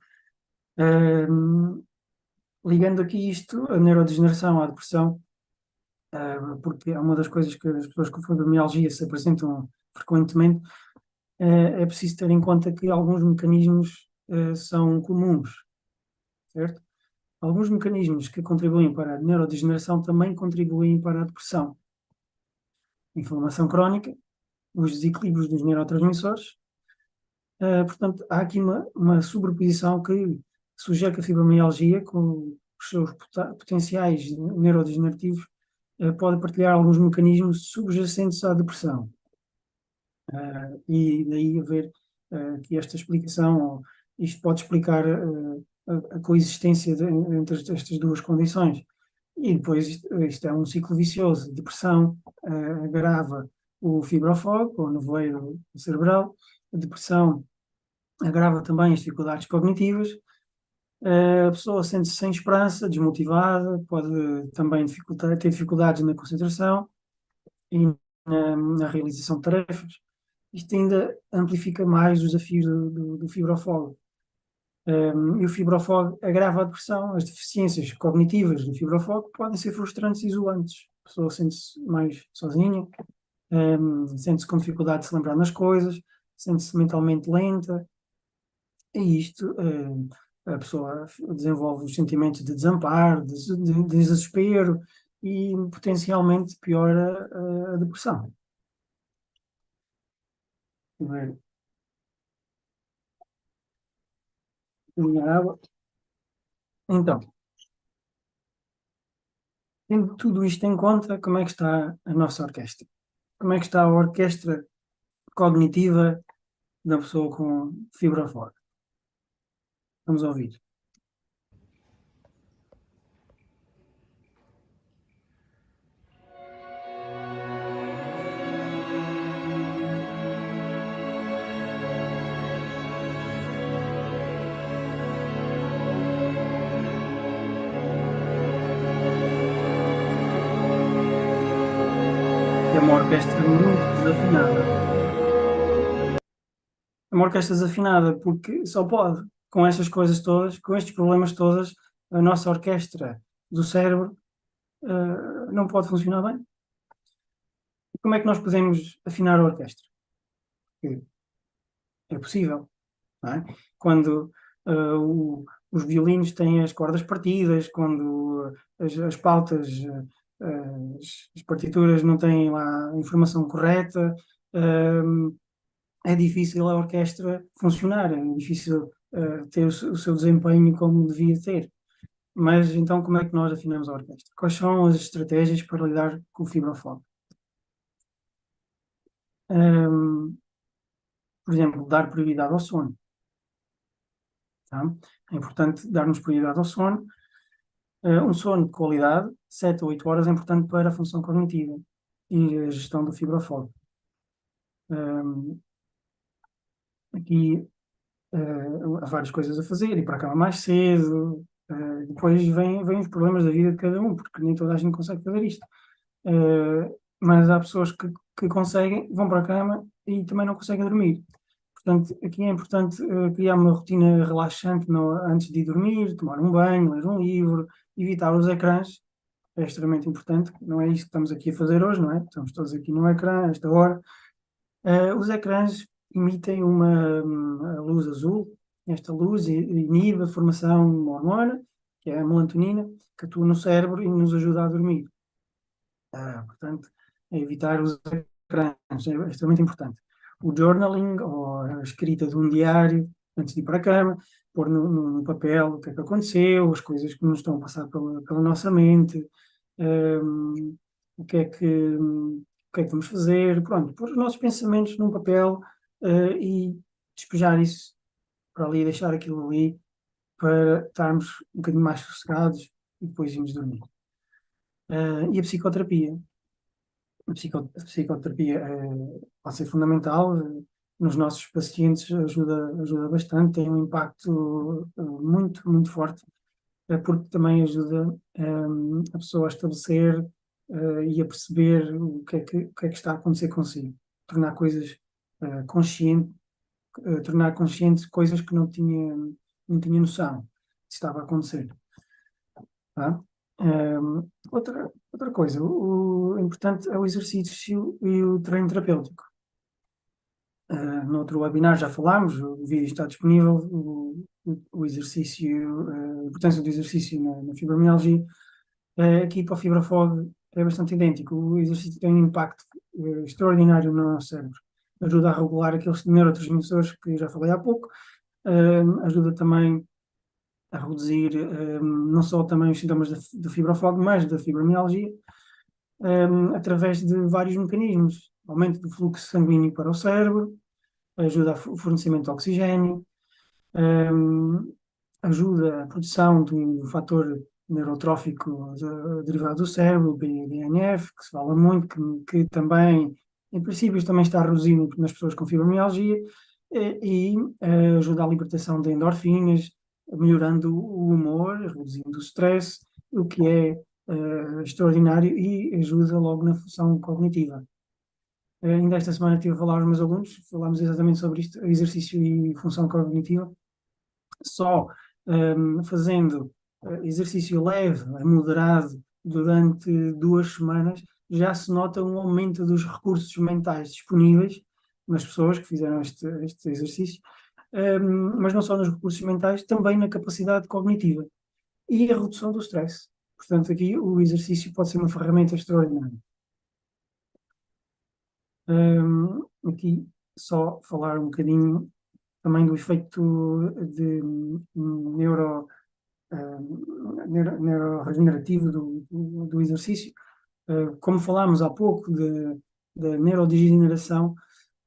Ligando aqui isto, a neurodegeneração à depressão, porque é uma das coisas que as pessoas com fibromialgia se apresentam frequentemente, é preciso ter em conta que alguns mecanismos são comuns, certo? Alguns mecanismos que contribuem para a neurodegeneração também contribuem para a depressão. Inflamação crónica, os desequilíbrios dos neurotransmissores. Portanto, há aqui uma sobreposição que sugere que a fibromialgia, com os seus potenciais neurodegenerativos, pode partilhar alguns mecanismos subjacentes à depressão. E daí haver que esta explicação, isto pode explicar a coexistência entre estas duas condições. E depois isto é um ciclo vicioso. Depressão agrava o fibrofogo, ou nevoeiro cerebral. A depressão agrava também as dificuldades cognitivas. A pessoa sente-se sem esperança, desmotivada, pode também ter dificuldades na concentração e na realização de tarefas. Isto ainda amplifica mais os desafios do fibrofogo. E o fibrofogo agrava a depressão. As deficiências cognitivas do fibrofogo podem ser frustrantes e isolantes. A pessoa sente-se mais sozinha, sente-se com dificuldade de se lembrar das coisas, sente-se mentalmente lenta, e isto a pessoa desenvolve os sentimentos de desamparo, de desespero, e potencialmente piora a depressão. Ver. Água. Então, tendo tudo isto em conta, como é que está a nossa orquestra? Como é que está a orquestra cognitiva da pessoa com fibrofogo? Vamos ouvir. É uma orquestra muito desafinada. É uma orquestra desafinada porque só pode, com estas coisas todas, com estes problemas todos, a nossa orquestra do cérebro não pode funcionar bem. E como é que nós podemos afinar a orquestra? Porque é possível, não é? Quando os violinos têm as cordas partidas, quando as pautas, as partituras não têm lá a informação correta, é difícil a orquestra funcionar, é difícil ter o seu desempenho como devia ter. Mas então como é que nós afinamos a orquestra? Quais são as estratégias para lidar com o fibrofone? Um, por exemplo, dar prioridade ao sono. Tá? É importante darmos prioridade ao sono. Um sono de qualidade, 7 a 8 horas, é importante para a função cognitiva e a gestão do fibrofogo. Um, aqui há várias coisas a fazer, ir para a cama mais cedo, depois vêm os problemas da vida de cada um, porque nem toda a gente consegue fazer isto. Mas há pessoas que conseguem, vão para a cama e também não conseguem dormir. Portanto, aqui é importante criar uma rotina relaxante antes de dormir, tomar um banho, ler um livro, evitar os ecrãs, é extremamente importante. Não é isso que estamos aqui a fazer hoje, não é? Estamos todos aqui no ecrã, a esta hora. Os ecrãs emitem uma luz azul. Esta luz inibe a formação de uma hormona, que é a melatonina, que atua no cérebro e nos ajuda a dormir. Portanto, é evitar os ecrãs é extremamente importante. O journaling, ou a escrita de um diário, antes de ir para a cama, pôr no papel o que é que aconteceu, as coisas que nos estão a passar pela nossa mente, um, o que é que vamos fazer, pronto, pôr os nossos pensamentos num papel, e despejar isso para ali, deixar aquilo ali, para estarmos um bocadinho mais sossegados e depois irmos dormir. E a psicoterapia? A psicoterapia pode ser fundamental, nos nossos pacientes ajuda bastante, tem um impacto muito, muito forte, porque também ajuda a pessoa a estabelecer e a perceber o que é que está a acontecer consigo, tornar coisas consciente, tornar consciente coisas que não tinha noção que estava a acontecer. Tá? Outra coisa, o importante é o exercício e o treino terapêutico. No outro webinar já falámos, o vídeo está disponível, o exercício, a importância do exercício na fibromialgia. Aqui para o fibrofog é bastante idêntico. O exercício tem um impacto extraordinário no nosso cérebro. Ajuda a regular aqueles neurotransmissores que eu já falei há pouco. Ajuda também a reduzir não só também os sintomas do fibrofogo, mas da fibromialgia, através de vários mecanismos. Aumento do fluxo sanguíneo para o cérebro, ajuda ao fornecimento de oxigênio, ajuda a produção do fator neurotrófico derivado do cérebro, o BDNF, que se fala muito, que também, em princípio, também está reduzido nas pessoas com fibromialgia, e ajuda à libertação de endorfinas, melhorando o humor, reduzindo o stress, o que é extraordinário e ajuda logo na função cognitiva. Ainda esta semana estive a falar aos meus alunos, falámos exatamente sobre isto, exercício e função cognitiva. Só fazendo exercício leve, moderado, durante 2 semanas, já se nota um aumento dos recursos mentais disponíveis nas pessoas que fizeram este exercício, mas não só nos recursos mentais, também na capacidade cognitiva e a redução do stress. Portanto, aqui o exercício pode ser uma ferramenta extraordinária. Aqui só falar um bocadinho também do efeito de neuroregenerativo do exercício. Como falámos há pouco da neurodegeneração,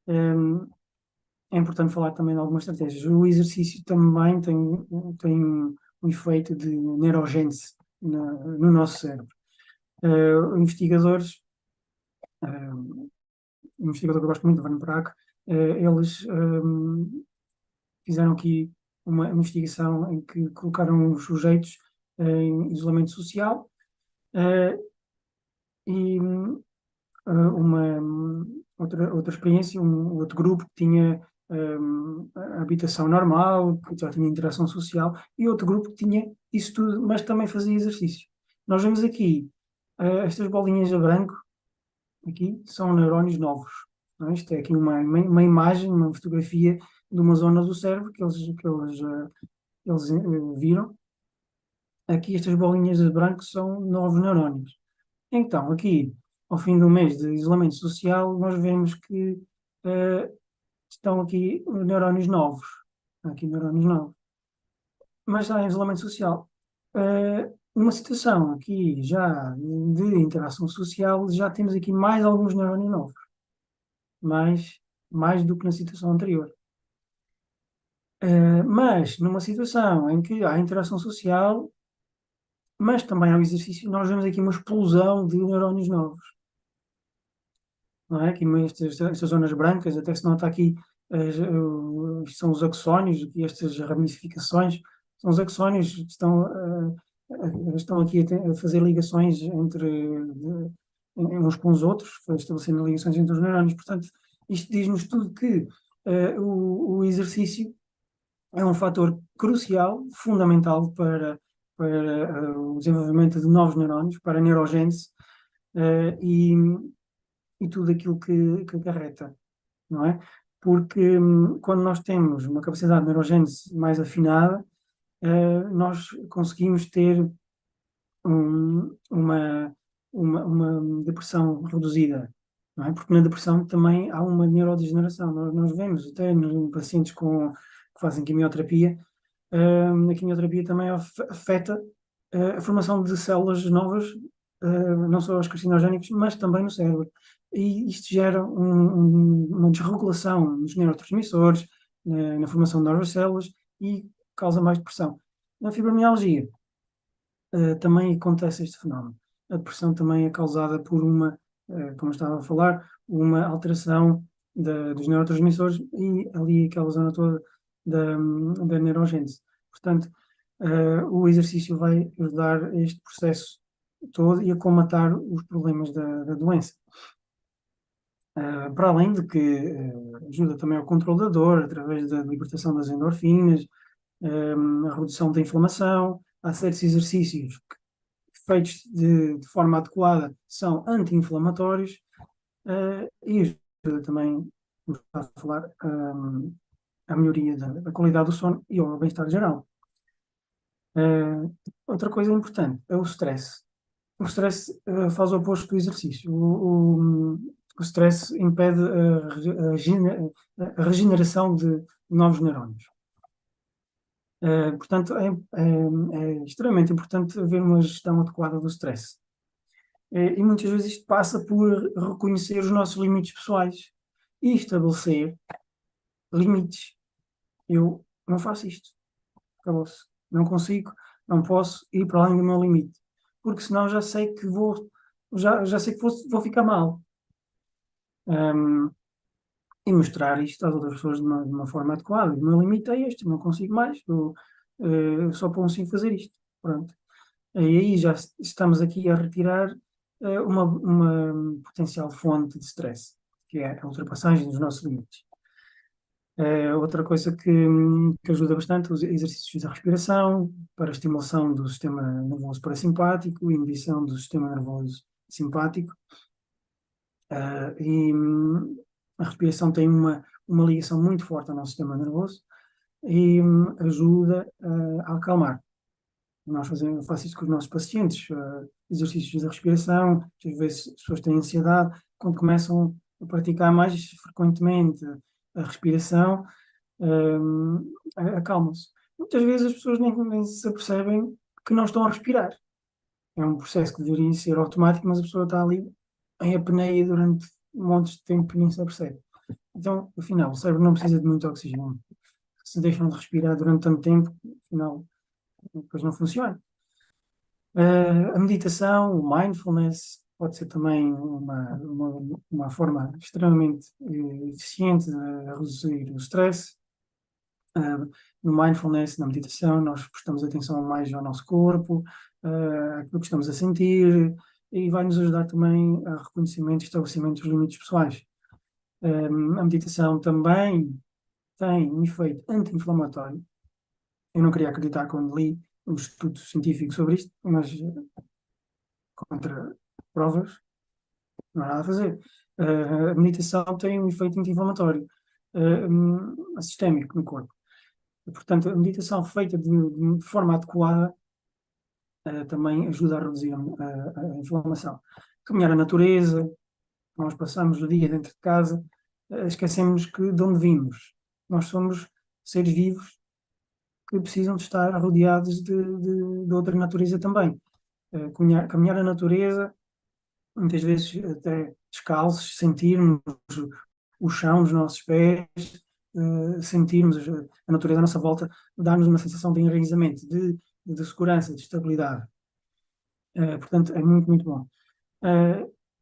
é importante falar também de algumas estratégias. O exercício também tem um efeito de neurogênese no nosso cérebro. Investigadores, um investigador que eu gosto muito, Van Braak, eles fizeram aqui uma investigação em que colocaram os sujeitos em isolamento social, e outra experiência, outro grupo que tinha a habitação normal, que já tinha interação social, e outro grupo que tinha isso tudo, mas também fazia exercício. Nós vemos aqui, estas bolinhas a branco, aqui são neurónios novos. Não é? Isto é aqui uma imagem, uma fotografia de uma zona do cérebro que eles viram. Aqui estas bolinhas de branco são novos neurónios. Então, aqui, ao fim do mês de isolamento social, nós vemos que eh, estão aqui neurónios novos. Aqui neurónios novos. Mas está em isolamento social. Numa situação aqui já de interação social, já temos aqui mais alguns neurónios novos. Mais do que na situação anterior. Mas numa situação em que há interação social, mas também há o exercício, nós vemos aqui uma explosão de neurónios novos. Não é? Aqui estas zonas brancas, até se nota aqui, são os axónios, aqui estas ramificações, são os axónios que estão aqui a fazer ligações uns com os outros, estabelecendo ligações entre os neurónios. Portanto, isto diz-nos tudo que o exercício é um fator crucial, fundamental para o desenvolvimento de novos neurónios, para a neurogênese, e tudo aquilo que acarreta, não é? Porque quando nós temos uma capacidade de neurogênese mais afinada, nós conseguimos ter uma depressão reduzida, não é? Porque na depressão também há uma neurodegeneração. Nós vemos até nos pacientes que fazem quimioterapia, a quimioterapia também afeta a formação de células novas, não só os carcinogénicos, mas também no cérebro. E isto gera uma desregulação nos neurotransmissores, na formação de novas células e causa mais depressão. Na fibromialgia, também acontece este fenómeno. A depressão também é causada por como eu estava a falar, uma alteração dos neurotransmissores e ali aquela zona toda da neurogênese. Portanto, o exercício vai ajudar a este processo todo e a comatar os problemas da doença. Para além de que ajuda também ao controle da dor, através da libertação das endorfinas, a redução da inflamação. Há certos exercícios que, feitos de forma adequada, são anti-inflamatórios, e ajuda também, como está a falar, à melhoria da qualidade do sono e ao bem-estar geral. Outra coisa importante é o stress. O stress faz o oposto do exercício. O stress impede a regeneração de novos neurónios. Portanto, é extremamente importante haver uma gestão adequada do stress. E muitas vezes isto passa por reconhecer os nossos limites pessoais e estabelecer limites. Eu não faço isto. Acabou-se. Não consigo, não posso ir para além do meu limite. Porque senão já sei que já sei que vou ficar mal. E mostrar isto às outras pessoas de uma forma adequada. O meu limite é este, não consigo mais, eu só consigo fazer isto. Pronto. E aí já estamos aqui a retirar uma potencial fonte de stress, que é a ultrapassagem dos nossos limites. Outra coisa que ajuda bastante, os exercícios da respiração, para a estimulação do sistema nervoso parasimpático, inibição do sistema nervoso simpático. E a respiração tem uma ligação muito forte ao nosso sistema nervoso e ajuda a acalmar. Eu faço isso com os nossos pacientes, exercícios de respiração. Às vezes as pessoas têm ansiedade, quando começam a praticar mais frequentemente a respiração, acalmam-se. Muitas vezes as pessoas nem se apercebem que não estão a respirar. É um processo que deveria ser automático, mas a pessoa está ali em apneia durante um monte de tempo e nem se apercebe. Então, afinal, o cérebro não precisa de muito oxigênio. Se deixam de respirar durante tanto tempo, afinal, depois não funciona. A meditação, o mindfulness, pode ser também uma forma extremamente eficiente de reduzir o stress. No mindfulness, na meditação, nós prestamos atenção mais ao nosso corpo, aquilo que estamos a sentir, e vai nos ajudar também a reconhecimento e estabelecimento dos limites pessoais. A meditação também tem um efeito anti-inflamatório. Eu não queria acreditar quando li um estudo científico sobre isto, mas contra provas, não há nada a fazer. A meditação tem um efeito anti-inflamatório sistémico no corpo. E, portanto, a meditação feita de forma adequada também ajuda a reduzir a inflamação. Caminhar a natureza, nós passamos o dia dentro de casa, esquecemos que de onde vimos. Nós somos seres vivos que precisam de estar rodeados de outra natureza também. Caminhar a natureza, muitas vezes até descalços, sentirmos o chão dos nossos pés, sentirmos a natureza à nossa volta, dá-nos uma sensação de enraizamento, de segurança, de estabilidade. Portanto, é muito, muito bom.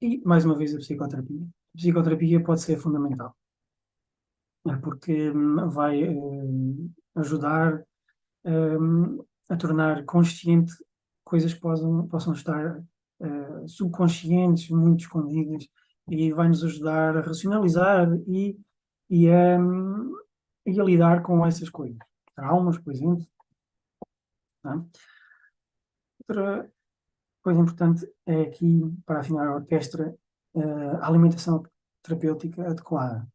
E, mais uma vez, a psicoterapia. A psicoterapia pode ser fundamental, porque vai ajudar a tornar consciente coisas que possam estar subconscientes, muito escondidas, e vai nos ajudar a racionalizar e, a, e a lidar com essas coisas. Traumas, por exemplo. Não é? Outra coisa importante é aqui, para afinar a orquestra, a alimentação terapêutica adequada.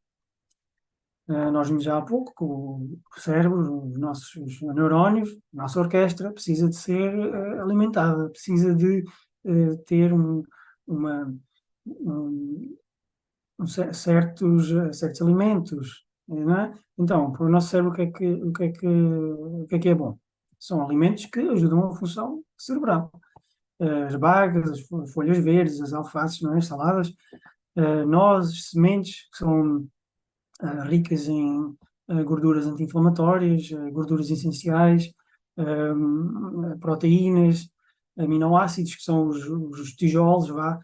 Nós vimos já há pouco que o cérebro, os nossos neurónios, a nossa orquestra precisa de ser alimentada, precisa de ter uma, um, certos alimentos, não é? Então, para o nosso cérebro, o que é bom? São alimentos que ajudam a função cerebral. As bagas, as folhas verdes, as alfaces, não é? As saladas, nozes, sementes, que são ricas em gorduras anti-inflamatórias, gorduras essenciais, proteínas, aminoácidos, que são os tijolos, vá,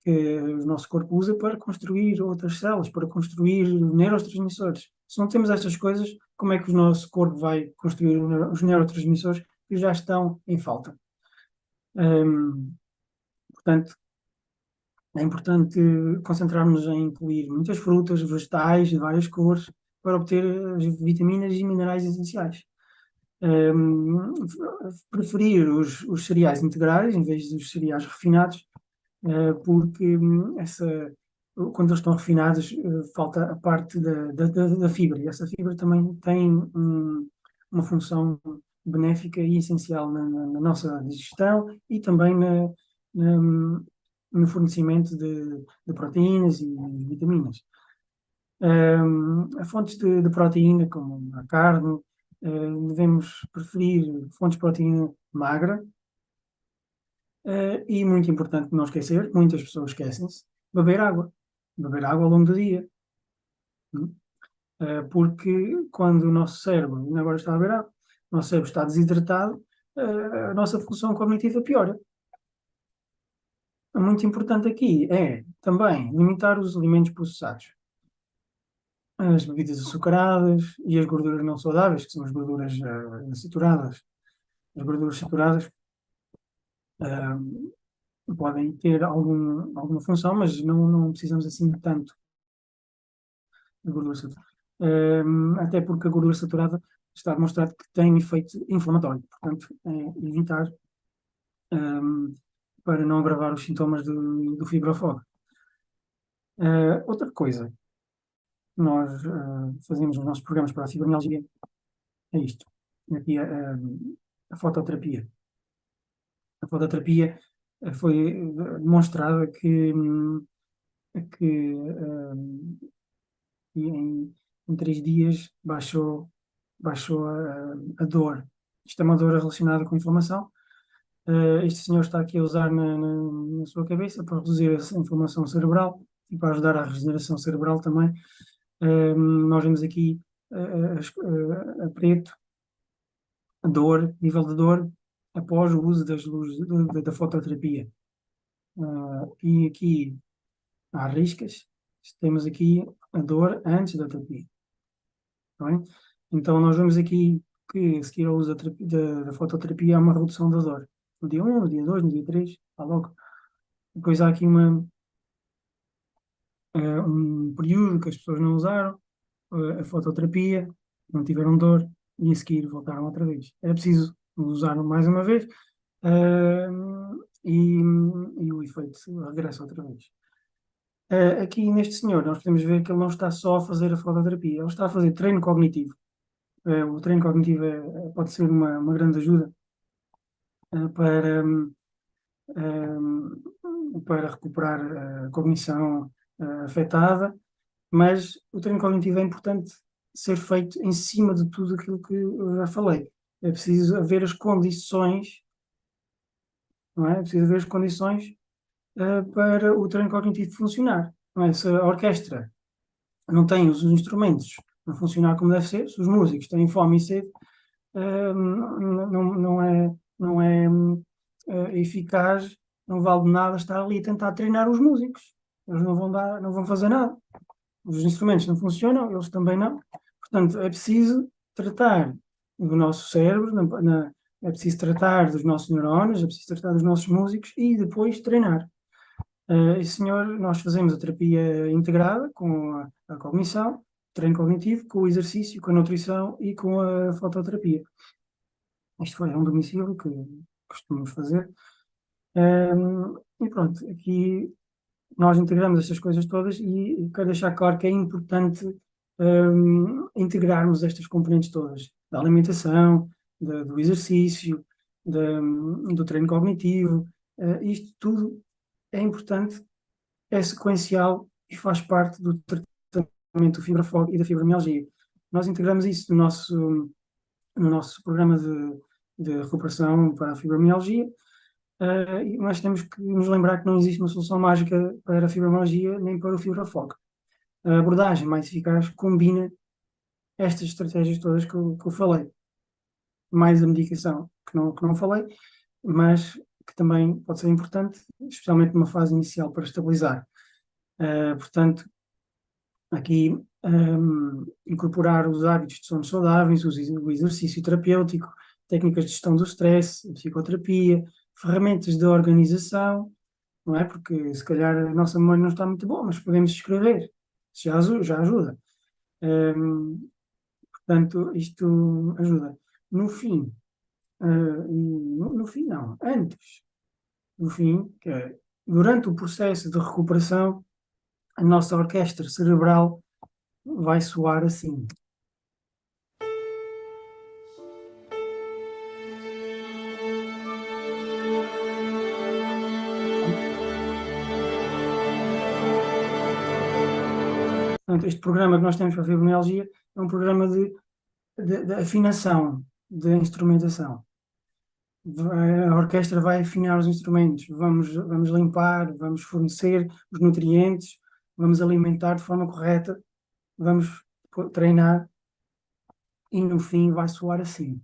que o nosso corpo usa para construir outras células, para construir neurotransmissores. Se não temos estas coisas, como é que o nosso corpo vai construir os neurotransmissores que já estão em falta? Portanto, é importante concentrarmos em incluir muitas frutas, vegetais de várias cores, para obter as vitaminas e minerais essenciais. Preferir os cereais integrais em vez dos cereais refinados, porque quando eles estão refinados, falta a parte da fibra, e essa fibra também tem uma função benéfica e essencial na nossa digestão e também na- no fornecimento de proteínas e vitaminas. A fontes de proteína, como a carne, devemos preferir fontes de proteína magra, e muito importante não esquecer, muitas pessoas esquecem-se, beber água. Beber água ao longo do dia. Hum? Porque quando o nosso cérebro, ainda agora está a beber água, o nosso cérebro está desidratado, a nossa função cognitiva piora. Muito importante aqui é também limitar os alimentos processados, as bebidas açucaradas e as gorduras não saudáveis, que são as gorduras saturadas. As gorduras saturadas podem ter alguma função, mas não precisamos assim de tanto de gordura saturada. Até porque a gordura saturada está demonstrado que tem um efeito inflamatório. Portanto, é evitar para não agravar os sintomas do fibrofog. Outra coisa que nós fazemos nos nossos programas para a fibromialgia é isto. Aqui a fototerapia. A fototerapia foi demonstrada que em 3 dias baixou a dor. Isto é uma dor relacionada com inflamação. Este senhor está aqui a usar na sua cabeça para reduzir essa inflamação cerebral e para ajudar a regeneração cerebral também. Nós vemos aqui a preto a dor, nível de dor após o uso das luzes da fototerapia. E aqui há riscas. Temos aqui a dor antes da terapia. Tá bem? Então nós vemos aqui que a seguir ao uso da fototerapia há uma redução da dor. No dia 1, no dia 2, no dia 3, está logo. Depois há aqui um período que as pessoas não usaram, a fototerapia, não tiveram dor e a seguir voltaram outra vez. Era preciso usar mais uma vez, e o efeito regressa outra vez. Aqui neste senhor, nós podemos ver que ele não está só a fazer a fototerapia, ele está a fazer treino cognitivo. O treino cognitivo pode ser uma grande ajuda para, para recuperar a cognição afetada, mas o treino cognitivo é importante ser feito em cima de tudo aquilo que eu já falei. É preciso haver as condições, não é? É preciso haver as condições para o treino cognitivo funcionar. Não é? Se a orquestra não tem os instrumentos a funcionar como deve ser, se os músicos têm fome e sede, não é eficaz, não vale de nada estar ali a tentar treinar os músicos. Eles não vão fazer nada. Os instrumentos não funcionam, eles também não. Portanto, é preciso tratar do nosso cérebro, é preciso tratar dos nossos neurónios, é preciso tratar dos nossos músicos e depois treinar. E senhor, nós fazemos a terapia integrada com a cognição, treino cognitivo, com o exercício, com a nutrição e com a fototerapia. Isto foi um domicílio que costumamos fazer. E pronto, aqui nós integramos estas coisas todas e quero deixar claro que é importante integrarmos estas componentes todas, da alimentação, do exercício, do treino cognitivo. Isto tudo é importante, é sequencial e faz parte do tratamento do fibrofogo e da fibromialgia. Nós integramos isso no nosso programa de recuperação para a fibromialgia. E nós temos que nos lembrar que não existe uma solução mágica para a fibromialgia nem para o fibrofoco. A abordagem mais eficaz combina estas estratégias todas que eu falei, mais a medicação que não falei, mas que também pode ser importante, especialmente numa fase inicial para estabilizar. Portanto, aqui incorporar os hábitos de sono saudáveis, o exercício terapêutico, técnicas de gestão do stress, a psicoterapia, ferramentas de organização, não é? Porque se calhar a nossa memória não está muito boa, mas podemos escrever, já ajuda. Portanto, isto ajuda. No fim, no fim não, antes, no fim, que é, durante o processo de recuperação, a nossa orquestra cerebral vai soar assim. Portanto, este programa que nós temos para a fibromialgia é um programa de afinação, de instrumentação. A orquestra vai afinar os instrumentos, vamos limpar, vamos fornecer os nutrientes, vamos alimentar de forma correta, vamos treinar e no fim vai soar assim.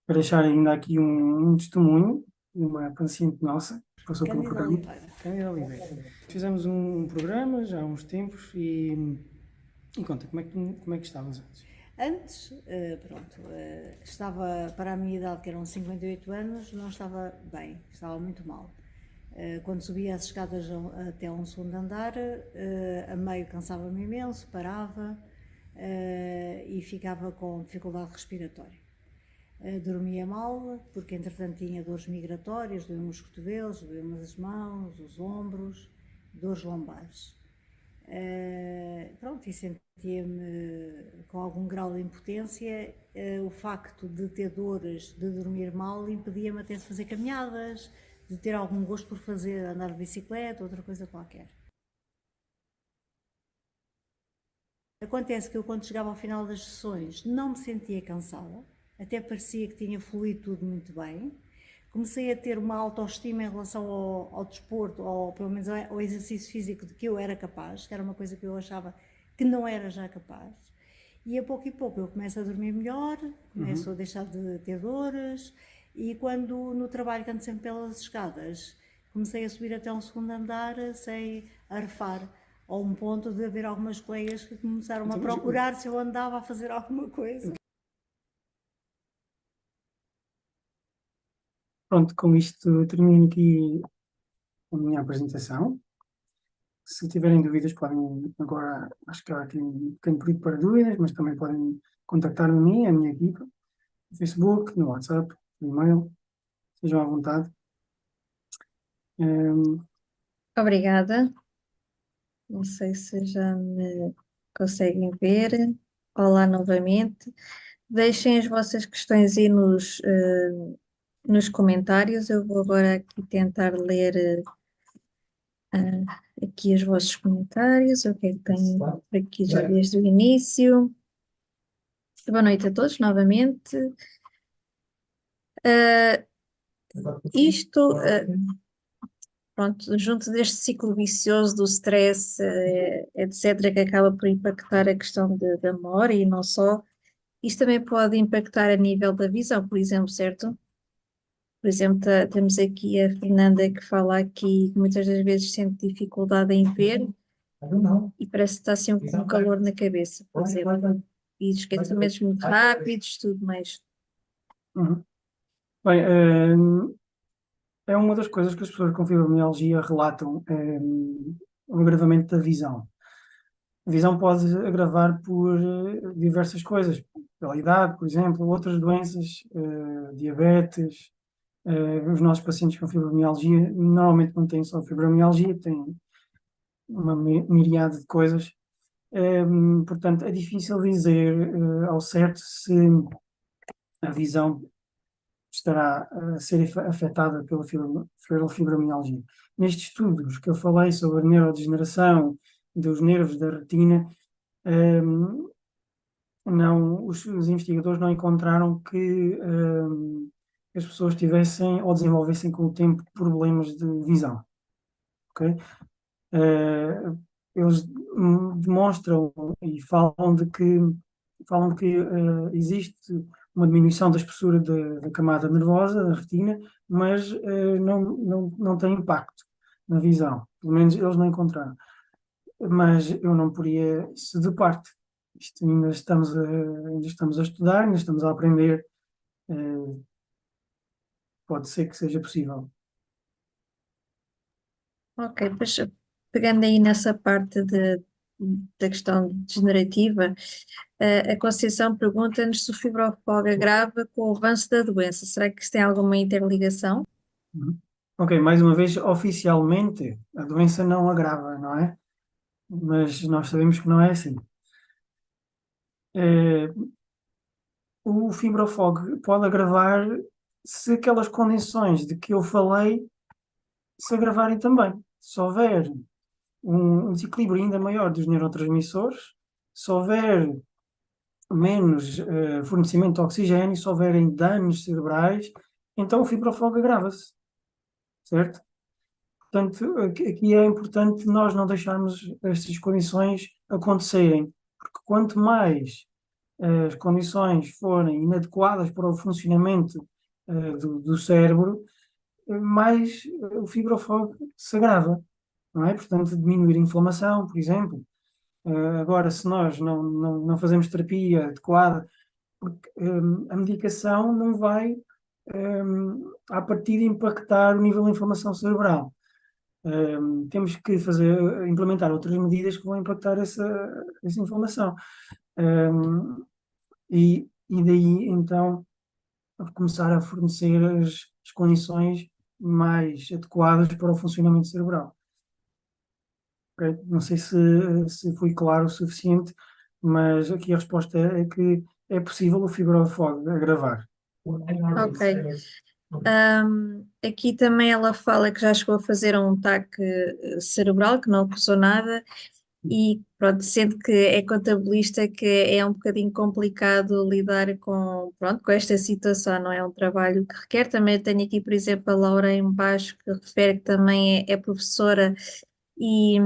Para deixar ainda aqui um testemunho de uma paciente nossa que passou pelo Cândida programa. Oliveira. Cândida Oliveira. Fizemos um programa já há uns tempos e conta, como é que estavas antes? Antes, estava, para a minha idade, que eram 58 anos, não estava bem, estava muito mal. Quando subia as escadas até um segundo andar, a meio cansava-me imenso, parava e ficava com dificuldade respiratória. Dormia mal, porque entretanto tinha dores migratórias, doíam-me os cotovelos, doíam-me as mãos, os ombros, dores lombares. E sentia-me com algum grau de impotência. O facto de ter dores, de dormir mal, impedia-me até de fazer caminhadas, de ter algum gosto por andar de bicicleta, outra coisa qualquer. Acontece que eu, quando chegava ao final das sessões, não me sentia cansada, até parecia que tinha fluído tudo muito bem. Comecei a ter uma autoestima em relação ao desporto, ou pelo menos ao exercício físico, de que eu era capaz, que era uma coisa que eu achava que não era já capaz. E a pouco eu começo a dormir melhor, começo a deixar de ter dores, e quando no trabalho que ando sempre pelas escadas, comecei a subir até um segundo andar sem arfar, ao um ponto de haver algumas colegas que começaram a procurar se eu andava a fazer alguma coisa. Pronto, com isto termino aqui a minha apresentação. Se tiverem dúvidas, podem agora, acho que há aqui um pequeno período para dúvidas, mas também podem contactar-me a mim, a minha equipa, no Facebook, no WhatsApp, no e-mail, sejam à vontade. Obrigada. Não sei se já me conseguem ver. Olá novamente. Deixem as vossas questões aí nos comentários. Eu vou agora aqui tentar ler aqui os vossos comentários. O que é que tenho por aqui já desde o início? Boa noite a todos novamente. Pronto, junto deste ciclo vicioso do stress, etc., que acaba por impactar a questão da memória e não só, isto também pode impactar a nível da visão, por exemplo, certo? Por exemplo, temos aqui a Fernanda que fala aqui que muitas das vezes sente dificuldade em ver e parece que está sempre com calor na cabeça, por exemplo, e esquecimentos muito rápidos, tudo mais. Uhum. Bem, é uma das coisas que as pessoas com fibromialgia relatam, o agravamento da visão. A visão pode agravar por diversas coisas, pela idade, por exemplo, outras doenças, diabetes. Os nossos pacientes com fibromialgia normalmente não têm só fibromialgia, têm uma miríade de coisas. Portanto, é difícil dizer ao certo se a visão estará a ser afetada pela fibromialgia. Nestes estudos que eu falei sobre a neurodegeneração dos nervos da retina, os investigadores não encontraram que as pessoas tivessem ou desenvolvessem com o tempo problemas de visão. Okay? Eles demonstram e falam que existe uma diminuição da espessura da camada nervosa, da retina, mas não tem impacto na visão. Pelo menos eles não encontraram. Mas eu não poria isso de parte. Isto ainda estamos a estudar, ainda estamos a aprender. Pode ser que seja possível. Ok, pois pegando aí nessa parte da questão degenerativa, a Conceição pergunta-nos se o fibrofoga agrava com o avanço da doença. Será que isto tem alguma interligação? Uhum. Ok, mais uma vez, oficialmente a doença não agrava, não é? Mas nós sabemos que não é assim. O fibrofog pode agravar se aquelas condições de que eu falei se agravarem também. Se houver um desequilíbrio ainda maior dos neurotransmissores, se houver menos fornecimento de oxigênio, se houverem danos cerebrais, então o fibrofog agrava-se, certo? Portanto, aqui é importante nós não deixarmos estas condições acontecerem, porque quanto mais as condições forem inadequadas para o funcionamento do cérebro, mais o fibrofog se agrava, não é? Portanto, diminuir a inflamação, por exemplo. Agora, se nós não fazemos terapia adequada, porque a medicação não vai, à partida, impactar o nível de inflamação cerebral. Temos que implementar outras medidas que vão impactar essa inflamação. E daí, então, começar a fornecer as condições mais adequadas para o funcionamento cerebral. Okay? Não sei se fui claro o suficiente, mas aqui a resposta é que é possível o fibrofog agravar. Ok. Aqui também ela fala que já chegou a fazer um TAC cerebral, que não acusou nada, e pronto, sendo que é contabilista que é um bocadinho complicado lidar com, pronto, com esta situação, não é um trabalho que requer. Também tenho aqui, por exemplo, a Laura em baixo, que refere que também é professora e,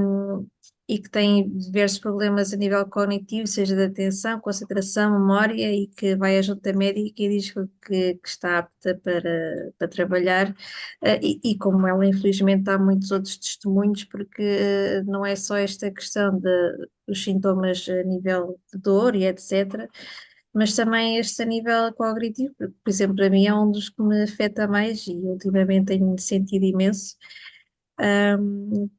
e que tem diversos problemas a nível cognitivo, seja de atenção, concentração, memória, e que vai à junta médica e diz que está apta para trabalhar. E como ela, infelizmente, há muitos outros testemunhos, porque não é só esta questão dos sintomas a nível de dor e etc., mas também este a nível cognitivo, porque, por exemplo, para mim é um dos que me afeta mais e ultimamente tenho sentido imenso,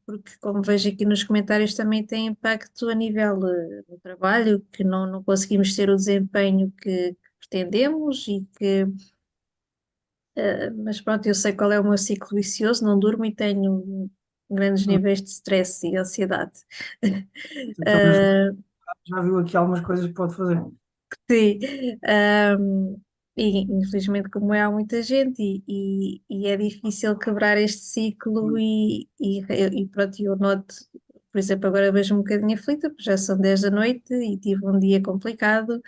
porque, como vejo aqui nos comentários, também tem impacto a nível do trabalho, que não conseguimos ter o desempenho que pretendemos e que, mas pronto, eu sei qual é o meu ciclo vicioso, não durmo e tenho grandes Hum. níveis de stress e ansiedade. Então, Ah, já viu aqui algumas coisas que pode fazer. sim, e infelizmente, como é, há muita gente e é difícil quebrar este ciclo e pronto, eu noto, por exemplo, agora vejo um bocadinho aflita, porque já são 10 da noite e tive um dia complicado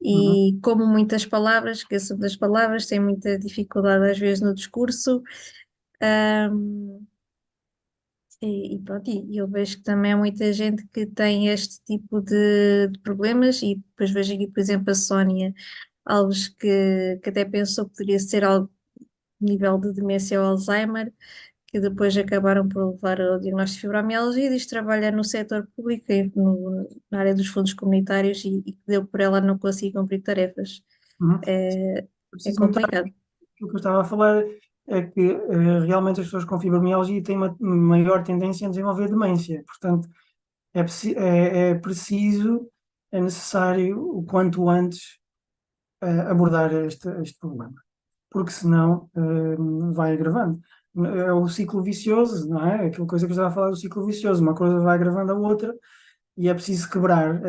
Uhum. e como muitas palavras, esqueço das palavras, tenho muita dificuldade às vezes no discurso. ahm, e pronto, e eu vejo que também há muita gente que tem este tipo de problemas e depois vejo aqui, por exemplo, a Sónia Alves que até pensou que poderia ser algo nível de demência ou Alzheimer, que depois acabaram por levar ao diagnóstico de fibromialgia e diz que trabalha no setor público, na área dos fundos comunitários e que deu por ela não conseguir cumprir tarefas. Uhum. É, é Preciso notar complicado. que o que eu estava a falar é que realmente as pessoas com fibromialgia têm uma maior tendência a desenvolver demência. Portanto, é preciso, é necessário o quanto antes abordar este problema, porque senão vai agravando. É o ciclo vicioso, não é? Aquela coisa que eu estava a falar do ciclo vicioso, uma coisa vai agravando a outra e é preciso quebrar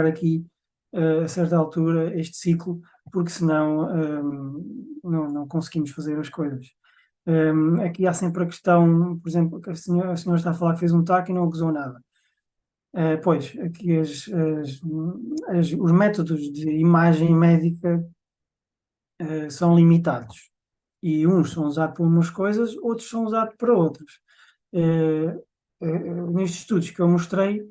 aqui, a certa altura, este ciclo, porque senão não conseguimos fazer as coisas. Aqui há sempre a questão, por exemplo, que a senhora está a falar que fez um TAC e não acusou nada. Pois, aqui os métodos de imagem médica são limitados. E uns são usados para umas coisas, outros são usados para outras. Eh, Nestes estudos que eu mostrei,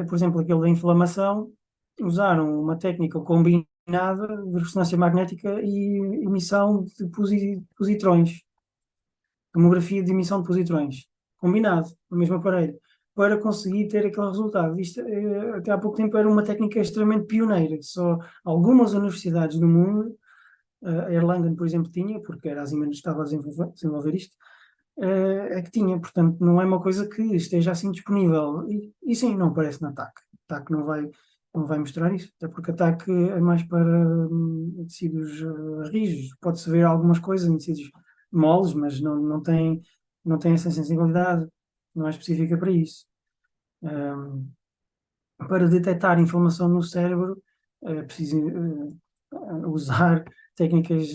por exemplo, aquele da inflamação, usaram uma técnica combinada de ressonância magnética e emissão de positrões, tomografia de emissão de positrões, combinado, no mesmo aparelho, para conseguir ter aquele resultado. Isto, até há pouco tempo, era uma técnica extremamente pioneira, só algumas universidades do mundo, a Erlangen, por exemplo, tinha, porque era a Siemens que estava a desenvolver isto, é que tinha, portanto, não é uma coisa que esteja assim disponível. E sim, não aparece na TAC. A TAC não vai mostrar isso, até porque a TAC é mais para tecidos rígidos. Pode-se ver algumas coisas em tecidos moles, mas não tem essa sensibilidade, não é específica para isso. Um, para detectar inflamação no cérebro, é preciso usar técnicas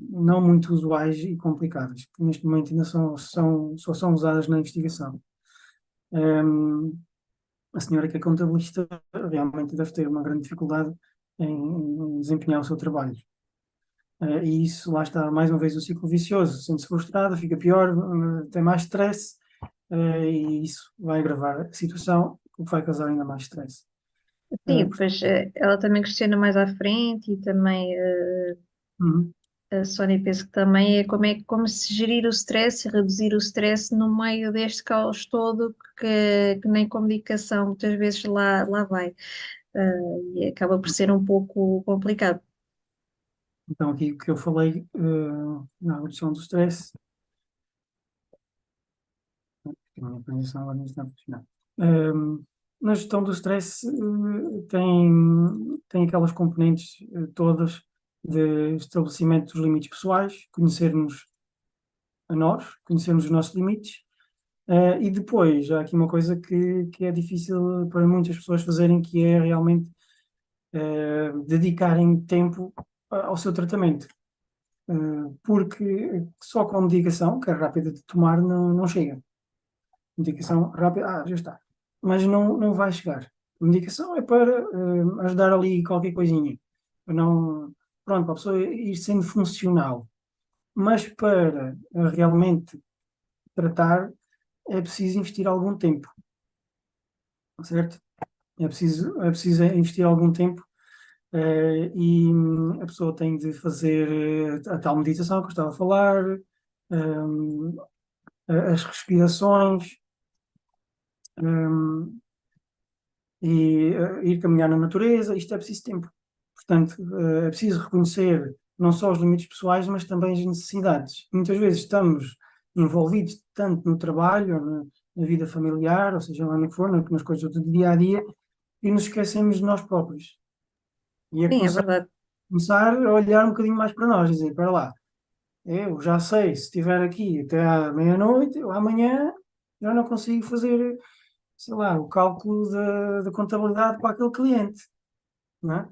não muito usuais e complicadas, que neste momento ainda só são usadas na investigação. A senhora que é contabilista realmente deve ter uma grande dificuldade em desempenhar o seu trabalho. E isso, lá está, mais uma vez, o ciclo vicioso. Sente-se frustrada, fica pior, tem mais stress, e isso vai agravar a situação, o que vai causar ainda mais stress. Sim, Portanto, depois ela também questiona mais à frente e também uhum. a Sónia penso que também é como se gerir o stress e reduzir o stress no meio deste caos todo que nem comunicação muitas vezes lá vai. E acaba por ser um pouco complicado. Então, aqui o que eu falei na redução do stress, que a minha apresentação agora não está a funcionar. Na gestão do stress, tem aquelas componentes todas de estabelecimento dos limites pessoais, conhecermos a nós, conhecermos os nossos limites, e depois há aqui uma coisa que é difícil para muitas pessoas fazerem, que é realmente dedicarem tempo ao seu tratamento. Porque só com a medicação, que é rápida de tomar, não chega. Medicação rápida, já está. mas não vai chegar. A medicação é para ajudar ali qualquer coisinha, para não, pronto, para a pessoa ir sendo funcional. Mas para realmente tratar é preciso investir algum tempo, certo? É preciso investir algum tempo e a pessoa tem de fazer a tal meditação que eu estava a falar, as respirações, um, e ir caminhar na natureza. Isto é preciso tempo. Portanto, é preciso reconhecer não só os limites pessoais, mas também as necessidades. Muitas vezes estamos envolvidos tanto no trabalho, ou na vida familiar, ou seja, lá no que for, nas coisas do dia a dia, e nos esquecemos de nós próprios. E é Sim, é verdade. começar a olhar um bocadinho mais para nós, dizer, para lá, eu já sei, se estiver aqui até à meia-noite, eu amanhã já não consigo fazer, sei lá, o cálculo da contabilidade para aquele cliente, não é?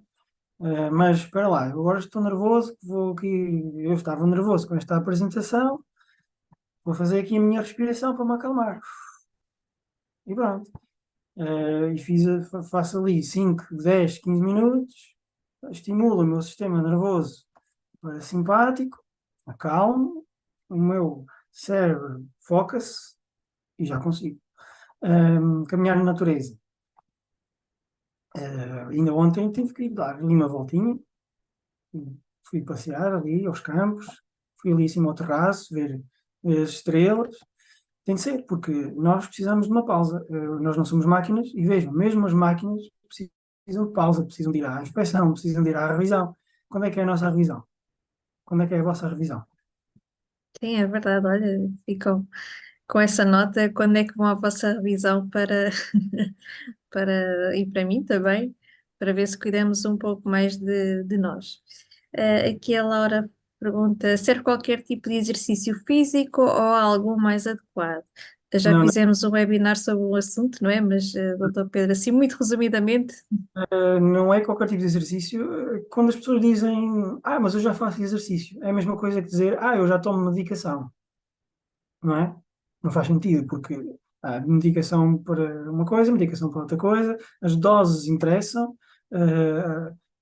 Mas espera lá, eu agora estou nervoso, vou aqui, eu estava nervoso com esta apresentação, vou fazer aqui a minha respiração para me acalmar. E pronto. E faço ali 5, 10, 15 minutos, estimulo o meu sistema nervoso simpático, acalmo, o meu cérebro foca-se e já consigo. Caminhar na natureza. Ainda ontem tive que ir dar ali uma voltinha, fui passear ali aos campos, fui ali em cima ao terraço, ver as estrelas. Tem de ser, porque nós precisamos de uma pausa. Nós não somos máquinas e vejam, mesmo as máquinas precisam de pausa, precisam de ir à inspeção, precisam de ir à revisão. Quando é que é a nossa revisão? Quando é que é a vossa revisão? Sim, é verdade. Olha, ficam com essa nota. Quando é que vão à vossa revisão e para mim também, para ver se cuidamos um pouco mais de nós. Aqui a Laura pergunta: serve qualquer tipo de exercício físico ou algo mais adequado? Já Não, fizemos um webinar sobre o assunto, não é? Mas, doutor Pedro, assim muito resumidamente, não é qualquer tipo de exercício. Quando as pessoas dizem, mas eu já faço exercício, é a mesma coisa que dizer, eu já tomo medicação, não é? Não faz sentido, porque há medicação para uma coisa, medicação para outra coisa, as doses interessam,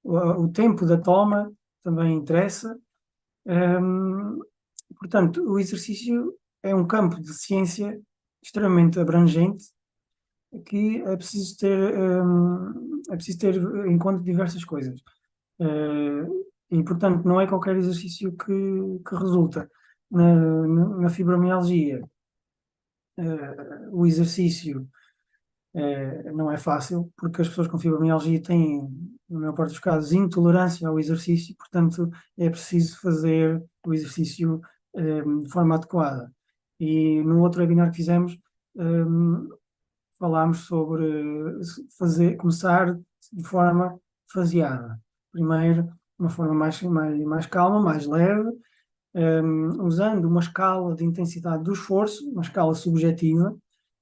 o tempo da toma também interessa. Hum, Portanto, o exercício é um campo de ciência extremamente abrangente que é preciso ter em conta diversas coisas. Eh, e, portanto, não é qualquer exercício que resulta. Na fibromialgia, o exercício não é fácil, porque as pessoas com fibromialgia têm, na maior parte dos casos, intolerância ao exercício, portanto, é preciso fazer o exercício de forma adequada. E no outro webinar que fizemos, falámos sobre começar de forma faseada. Primeiro, uma forma mais calma, mais leve, usando uma escala de intensidade do esforço, uma escala subjetiva.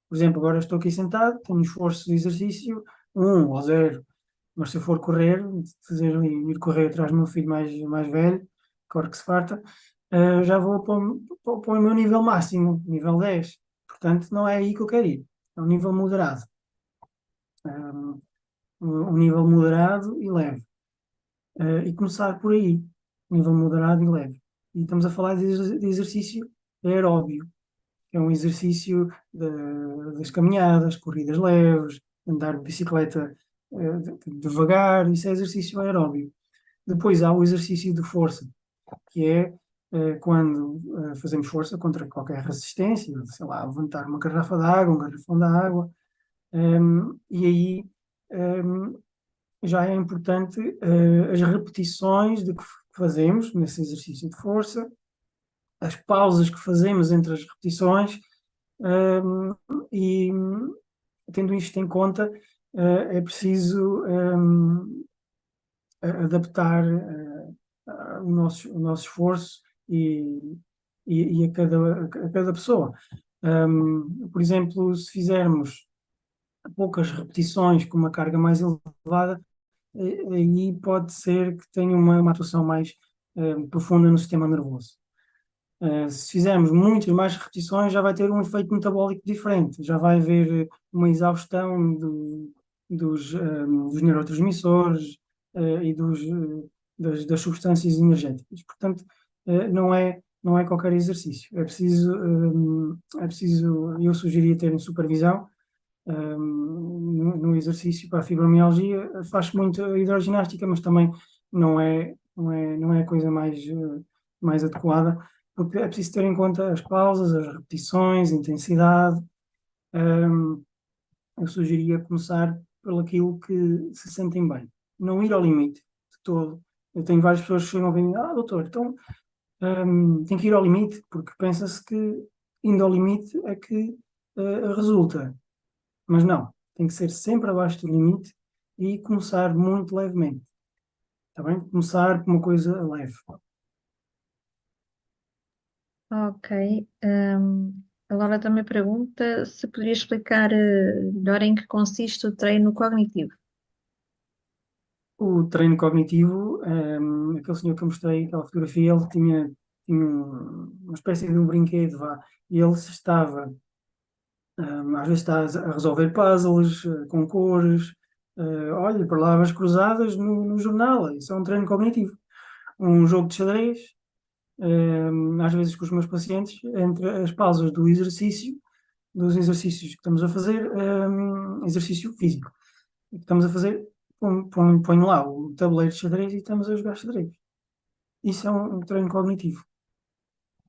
Por exemplo, agora estou aqui sentado, tenho um esforço de exercício 1 ou 0, mas se eu for correr, ir correr atrás do meu filho mais velho, corre que se farta, já vou para o meu nível máximo, nível 10. Portanto, não é aí que eu quero ir, é um nível moderado. Um nível moderado e leve. E começar por aí, nível moderado e leve. E estamos a falar de exercício aeróbio, que é um exercício das caminhadas, corridas leves, andar de bicicleta devagar, isso é exercício aeróbio. Depois há o exercício de força, que é quando fazemos força contra qualquer resistência, sei lá, levantar uma garrafa de água, um garrafão de água, e aí já é importante as repetições de que fazemos nesse exercício de força, as pausas que fazemos entre as repetições, e tendo isto em conta, é preciso adaptar o nosso esforço e a cada pessoa. Por exemplo, se fizermos poucas repetições com uma carga mais elevada, aí pode ser que tenha uma atuação mais profunda no sistema nervoso. Se fizermos muitas mais repetições, já vai ter um efeito metabólico diferente, já vai haver uma exaustão dos neurotransmissores e das substâncias energéticas. Portanto, não é qualquer exercício. É preciso, eu sugeria terem supervisão. No exercício para a fibromialgia faz muito a hidroginástica, mas também não é a coisa mais adequada, porque é preciso ter em conta as pausas, as repetições, a intensidade. Um, eu sugeria começar pelo aquilo que se sentem bem, não ir ao limite de todo. Eu tenho várias pessoas que chegam a mim, doutor, então tem que ir ao limite, porque pensa-se que indo ao limite é que resulta. Mas não, tem que ser sempre abaixo do limite e começar muito levemente. Está bem? Começar com uma coisa leve. Ok. A Laura também pergunta se poderia explicar melhor em que consiste o treino cognitivo. O treino cognitivo, aquele senhor que eu mostrei, aquela fotografia, ele tinha uma espécie de um brinquedo, vá, e ele estava, às vezes está a resolver puzzles com cores, olha, palavras cruzadas no jornal, isso é um treino cognitivo. Um jogo de xadrez, às vezes com os meus pacientes, entre as pausas dos exercícios que estamos a fazer, exercício físico que estamos a fazer, ponho lá o tabuleiro de xadrez e estamos a jogar xadrez. Isso é um treino cognitivo.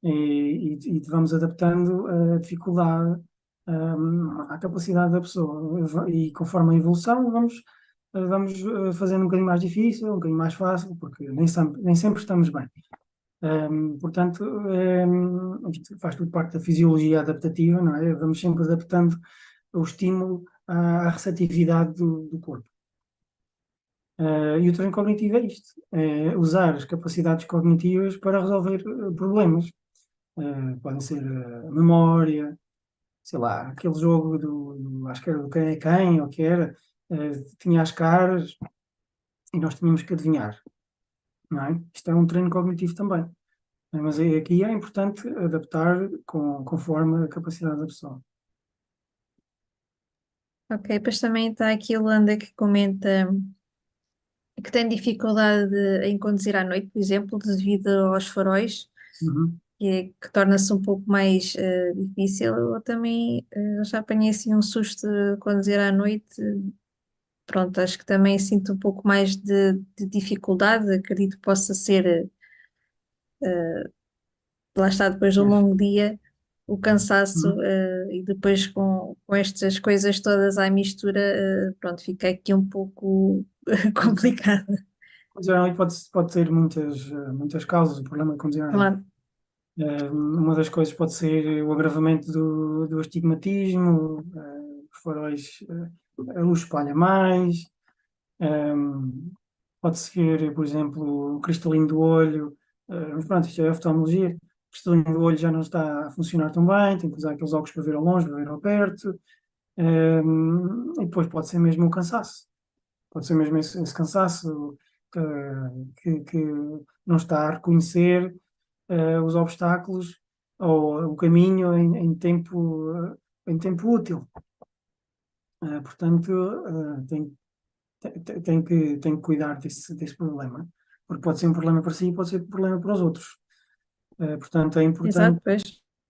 E vamos adaptando a dificuldade, à capacidade da pessoa. E conforme a evolução, vamos fazendo um bocadinho mais difícil, um bocadinho mais fácil, porque nem sempre estamos bem. Portanto, isto faz tudo parte da fisiologia adaptativa, não é? Vamos sempre adaptando o estímulo à receptividade do corpo. E o treino cognitivo é isto: é usar as capacidades cognitivas para resolver problemas. Podem ser a memória, sei lá, aquele jogo acho que era do quem é quem, ou que era, tinha as caras e nós tínhamos que adivinhar, não é? Isto é um treino cognitivo também. Mas aqui é importante adaptar conforme a capacidade da pessoa. Ok, depois também está aqui a Luanda que comenta que tem dificuldade em conduzir à noite, por exemplo, devido aos faróis, Uhum. que torna-se um pouco mais difícil. Eu também já apanhei assim um susto de conduzir à noite. Pronto, acho que também sinto um pouco mais de dificuldade. Acredito que possa ser, lá está, depois de um É. longo dia, o cansaço, Uhum. e depois com estas coisas todas à mistura, pronto, fica aqui um pouco complicado. Conduzir à noite pode ter muitas causas. O problema de conduzir à noite. Claro, Uma das coisas pode ser o agravamento do astigmatismo, os faróis, a luz espalha mais, pode ser, por exemplo, o cristalino do olho, mas pronto, isto é oftalmologia, o cristalino do olho já não está a funcionar tão bem, tem que usar aqueles óculos para ver ao longe, para ver ao perto, e depois pode ser mesmo o cansaço, pode ser mesmo esse cansaço que não está a reconhecer os obstáculos ou o caminho em tempo útil. Portanto, tem que cuidar desse problema, porque pode ser um problema para si e pode ser um problema para os outros. Portanto, é exato, importante pois.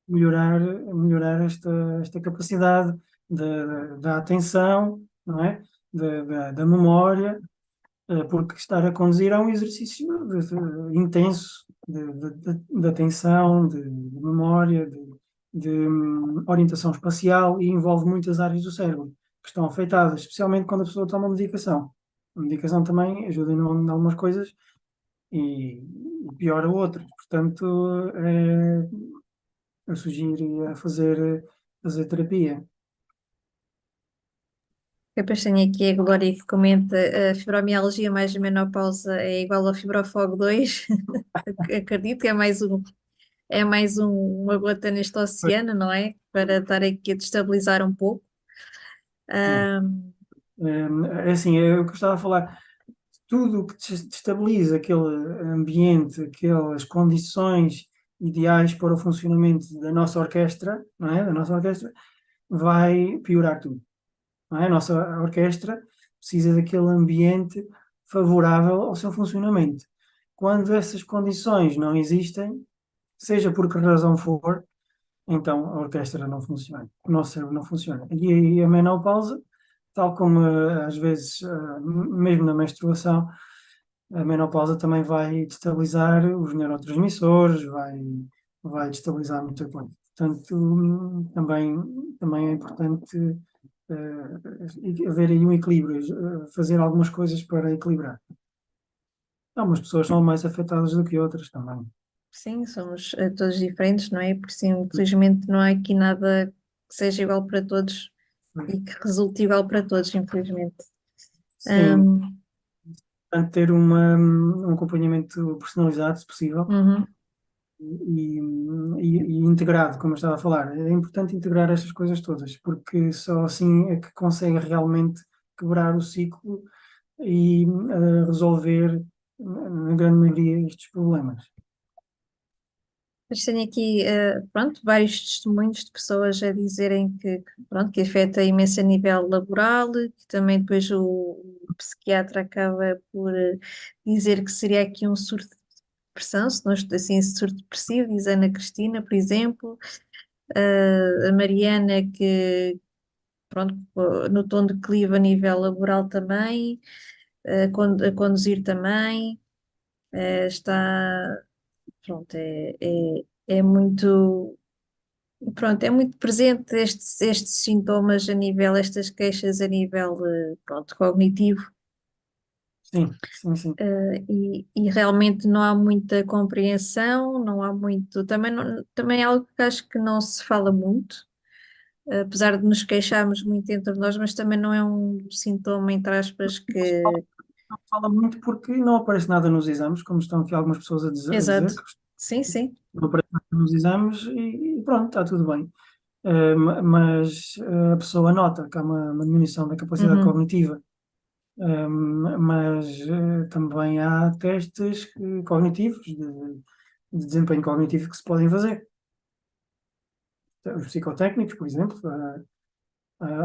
melhorar esta capacidade da atenção, não é? Da memória, porque estar a conduzir é um exercício intenso de atenção, de memória, de orientação espacial e envolve muitas áreas do cérebro que estão afetadas, especialmente quando a pessoa toma medicação. A medicação também ajuda em algumas coisas e piora outras. Portanto, eu sugeriria fazer terapia. Depois tenho aqui a Glória que comenta a fibromialgia mais a menopausa é igual ao fibrofogo 2. Acredito que uma gota neste oceano, não é? Para estar aqui a destabilizar um pouco. É assim, é o que eu estava a falar. Tudo o que destabiliza aquele ambiente, aquelas condições ideais para o funcionamento da nossa orquestra, não é? Da nossa orquestra, vai piorar tudo, não é? A nossa orquestra precisa daquele ambiente favorável ao seu funcionamento. Quando essas condições não existem, seja por que razão for, então a orquestra não funciona, o nosso cérebro não funciona. E a menopausa, tal como às vezes, mesmo na menstruação, a menopausa também vai destabilizar os neurotransmissores, vai destabilizar muita coisa. Portanto, também é importante haver aí um equilíbrio, fazer algumas coisas para equilibrar. Algumas pessoas são mais afetadas do que outras também. Sim, somos todos diferentes, não é? Por isso, infelizmente, não há aqui nada que seja igual para todos e que resulte igual para todos, infelizmente. Sim, portanto, ter um acompanhamento personalizado, se possível, Uhum. e, e integrado, como eu estava a falar. É importante integrar estas coisas todas, porque só assim é que consegue realmente quebrar o ciclo e resolver, na grande maioria, estes problemas. Mas tenho aqui, pronto, vários testemunhos de pessoas a dizerem pronto, que afeta imenso a nível laboral, que também depois o psiquiatra acaba por dizer que seria aqui um surto de depressão, se não estou assim, surto depressivo, diz Ana Cristina, por exemplo. A Mariana, que, pronto, notou um declive a nível laboral também, a conduzir também, está, pronto, é muito. Pronto, é muito presente estes sintomas a nível, estas queixas a nível, pronto, cognitivo, Sim, sim, sim. e realmente não há muita compreensão, não há muito, também é algo que acho que não se fala muito, apesar de nos queixarmos muito entre nós, mas também não é um sintoma, entre aspas, que... Não se fala muito porque não aparece nada nos exames, como estão aqui algumas pessoas a dizer, Exato. que Sim, sim. não aparece nada nos exames e pronto, está tudo bem. Mas a pessoa nota que há uma diminuição da capacidade Uhum. cognitiva. Mas também há testes cognitivos, de desempenho cognitivo que se podem fazer. Os psicotécnicos, por exemplo,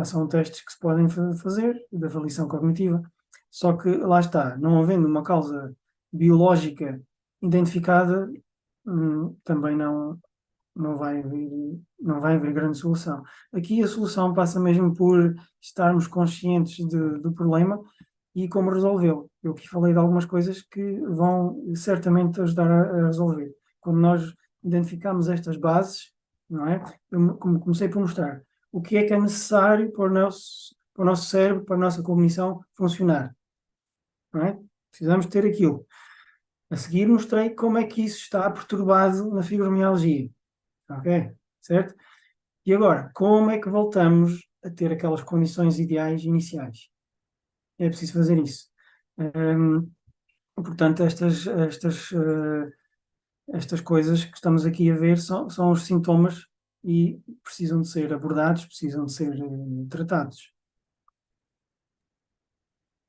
são testes que se podem fazer de avaliação cognitiva. Só que lá está, não havendo uma causa biológica identificada, também não vai haver grande solução. Aqui a solução passa mesmo por estarmos conscientes do problema e como resolvê-lo. Eu aqui falei de algumas coisas que vão certamente ajudar a resolver. Quando nós identificamos estas bases, não é? Eu comecei por mostrar o que é necessário para o nosso cérebro, para a nossa cognição funcionar, não é? Precisamos ter aquilo. A seguir mostrei como é que isso está perturbado na fibromialgia, ok? Certo? E agora, como é que voltamos a ter aquelas condições ideais iniciais? É preciso fazer isso. Portanto, estas coisas que estamos aqui a ver são os sintomas e precisam de ser abordados, precisam de ser tratados.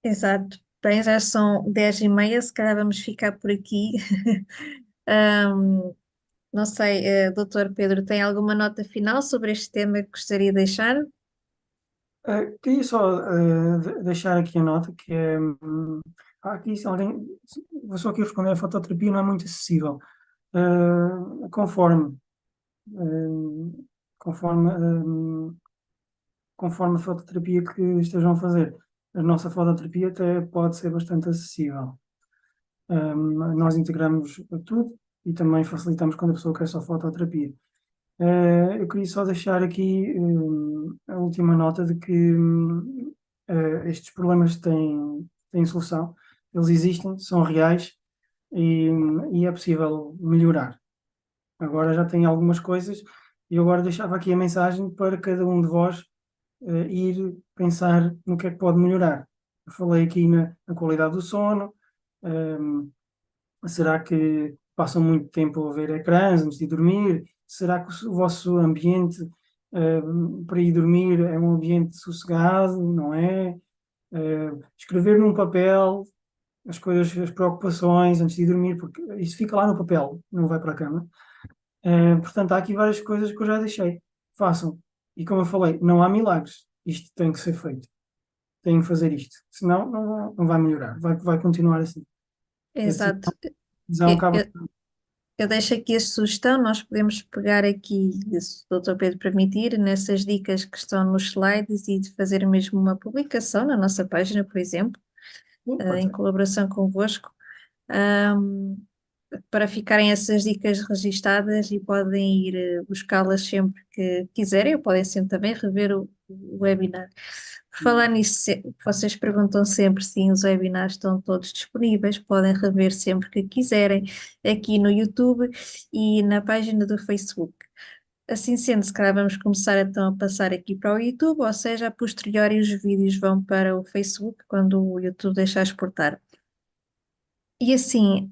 Exato. Bem, já são 10h30, se calhar vamos ficar por aqui. Ahm, não sei, doutor Pedro, tem alguma nota final sobre este tema que gostaria de deixar? Queria só deixar aqui a nota que é. Aqui, se alguém. Vou só aqui responder: a fototerapia não é muito acessível. Conforme. eh, conforme. Conforme a fototerapia que estejam a fazer. A nossa fototerapia até pode ser bastante acessível. Nós integramos tudo e também facilitamos quando a pessoa quer só fototerapia. Eu queria só deixar aqui a última nota de que estes problemas têm solução, eles existem, são reais e é possível melhorar. Agora já tem algumas coisas e agora deixava aqui a mensagem para cada um de vós ir pensar no que é que pode melhorar. Eu falei aqui na qualidade do sono. Será que passam muito tempo a ver ecrãs antes de dormir? Será que o vosso ambiente para ir dormir é um ambiente sossegado, não é? Escrever num papel as coisas, as preocupações antes de dormir, porque isso fica lá no papel, não vai para a cama. Portanto, há aqui várias coisas que eu já deixei. Façam. E como eu falei, não há milagres. Isto tem que ser feito. Tem que fazer isto. Senão, não vai melhorar. Vai continuar assim. E a Exato. decisão Eu, acaba. eu- eu deixo aqui a sugestão, nós podemos pegar aqui, se o Dr. Pedro permitir, nessas dicas que estão nos slides e de fazer mesmo uma publicação na nossa página, por exemplo, Sim, pode em ser. colaboração convosco, ahm, para ficarem essas dicas registadas e podem ir buscá-las sempre que quiserem, ou podem sempre também rever o webinar. Por falar nisso, vocês perguntam sempre se os webinars estão todos disponíveis, podem rever sempre que quiserem, aqui no YouTube e na página do Facebook. Assim sendo, se calhar vamos começar então a passar aqui para o YouTube, ou seja, a posteriori os vídeos vão para o Facebook quando o YouTube deixar exportar. E assim,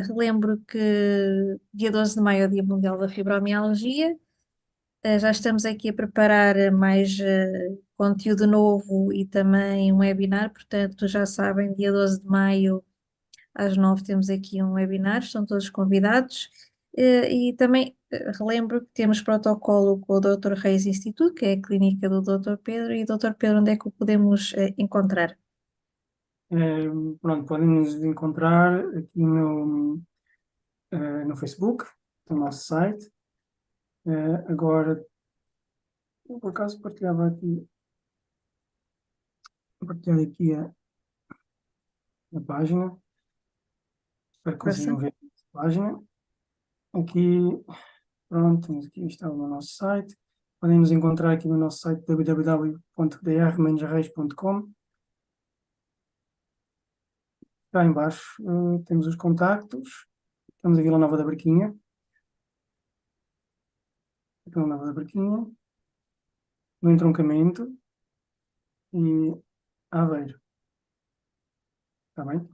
relembro que dia 12 de maio é o Dia Mundial da Fibromialgia. Já estamos aqui a preparar mais conteúdo novo e também um webinar, portanto, já sabem, dia 12 de maio às 9 temos aqui um webinar, estão todos convidados. E também relembro que temos protocolo com o Dr. Reis Instituto, que é a clínica do Dr. Pedro, e Dr. Pedro, onde é que o podemos encontrar? Pronto, podem nos encontrar aqui no Facebook, no nosso site. Agora, eu, por acaso, partilhar aqui a página. Espero que Força. consigam ver a página. Aqui, pronto, temos aqui, está no nosso site. Podem nos encontrar aqui no nosso site www.dr-reis.com. Cá em baixo temos os contactos. Estamos em Vila Nova da Barquinha. Vila Nova da Barquinha, no entroncamento e Aveiro. Está bem?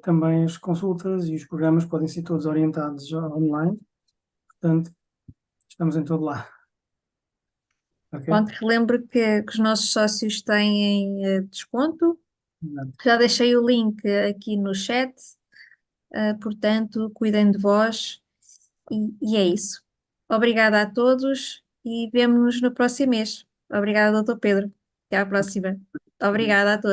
Também as consultas e os programas podem ser todos orientados online. Portanto, estamos em todo lá. Ok? Pronto, relembro que os nossos sócios têm desconto. Exato. Já deixei o link aqui no chat, portanto, cuidem de vós e é isso. Obrigada a todos e vemo-nos no próximo mês. Obrigada, Dr. Pedro. Até à próxima. Obrigada a todos.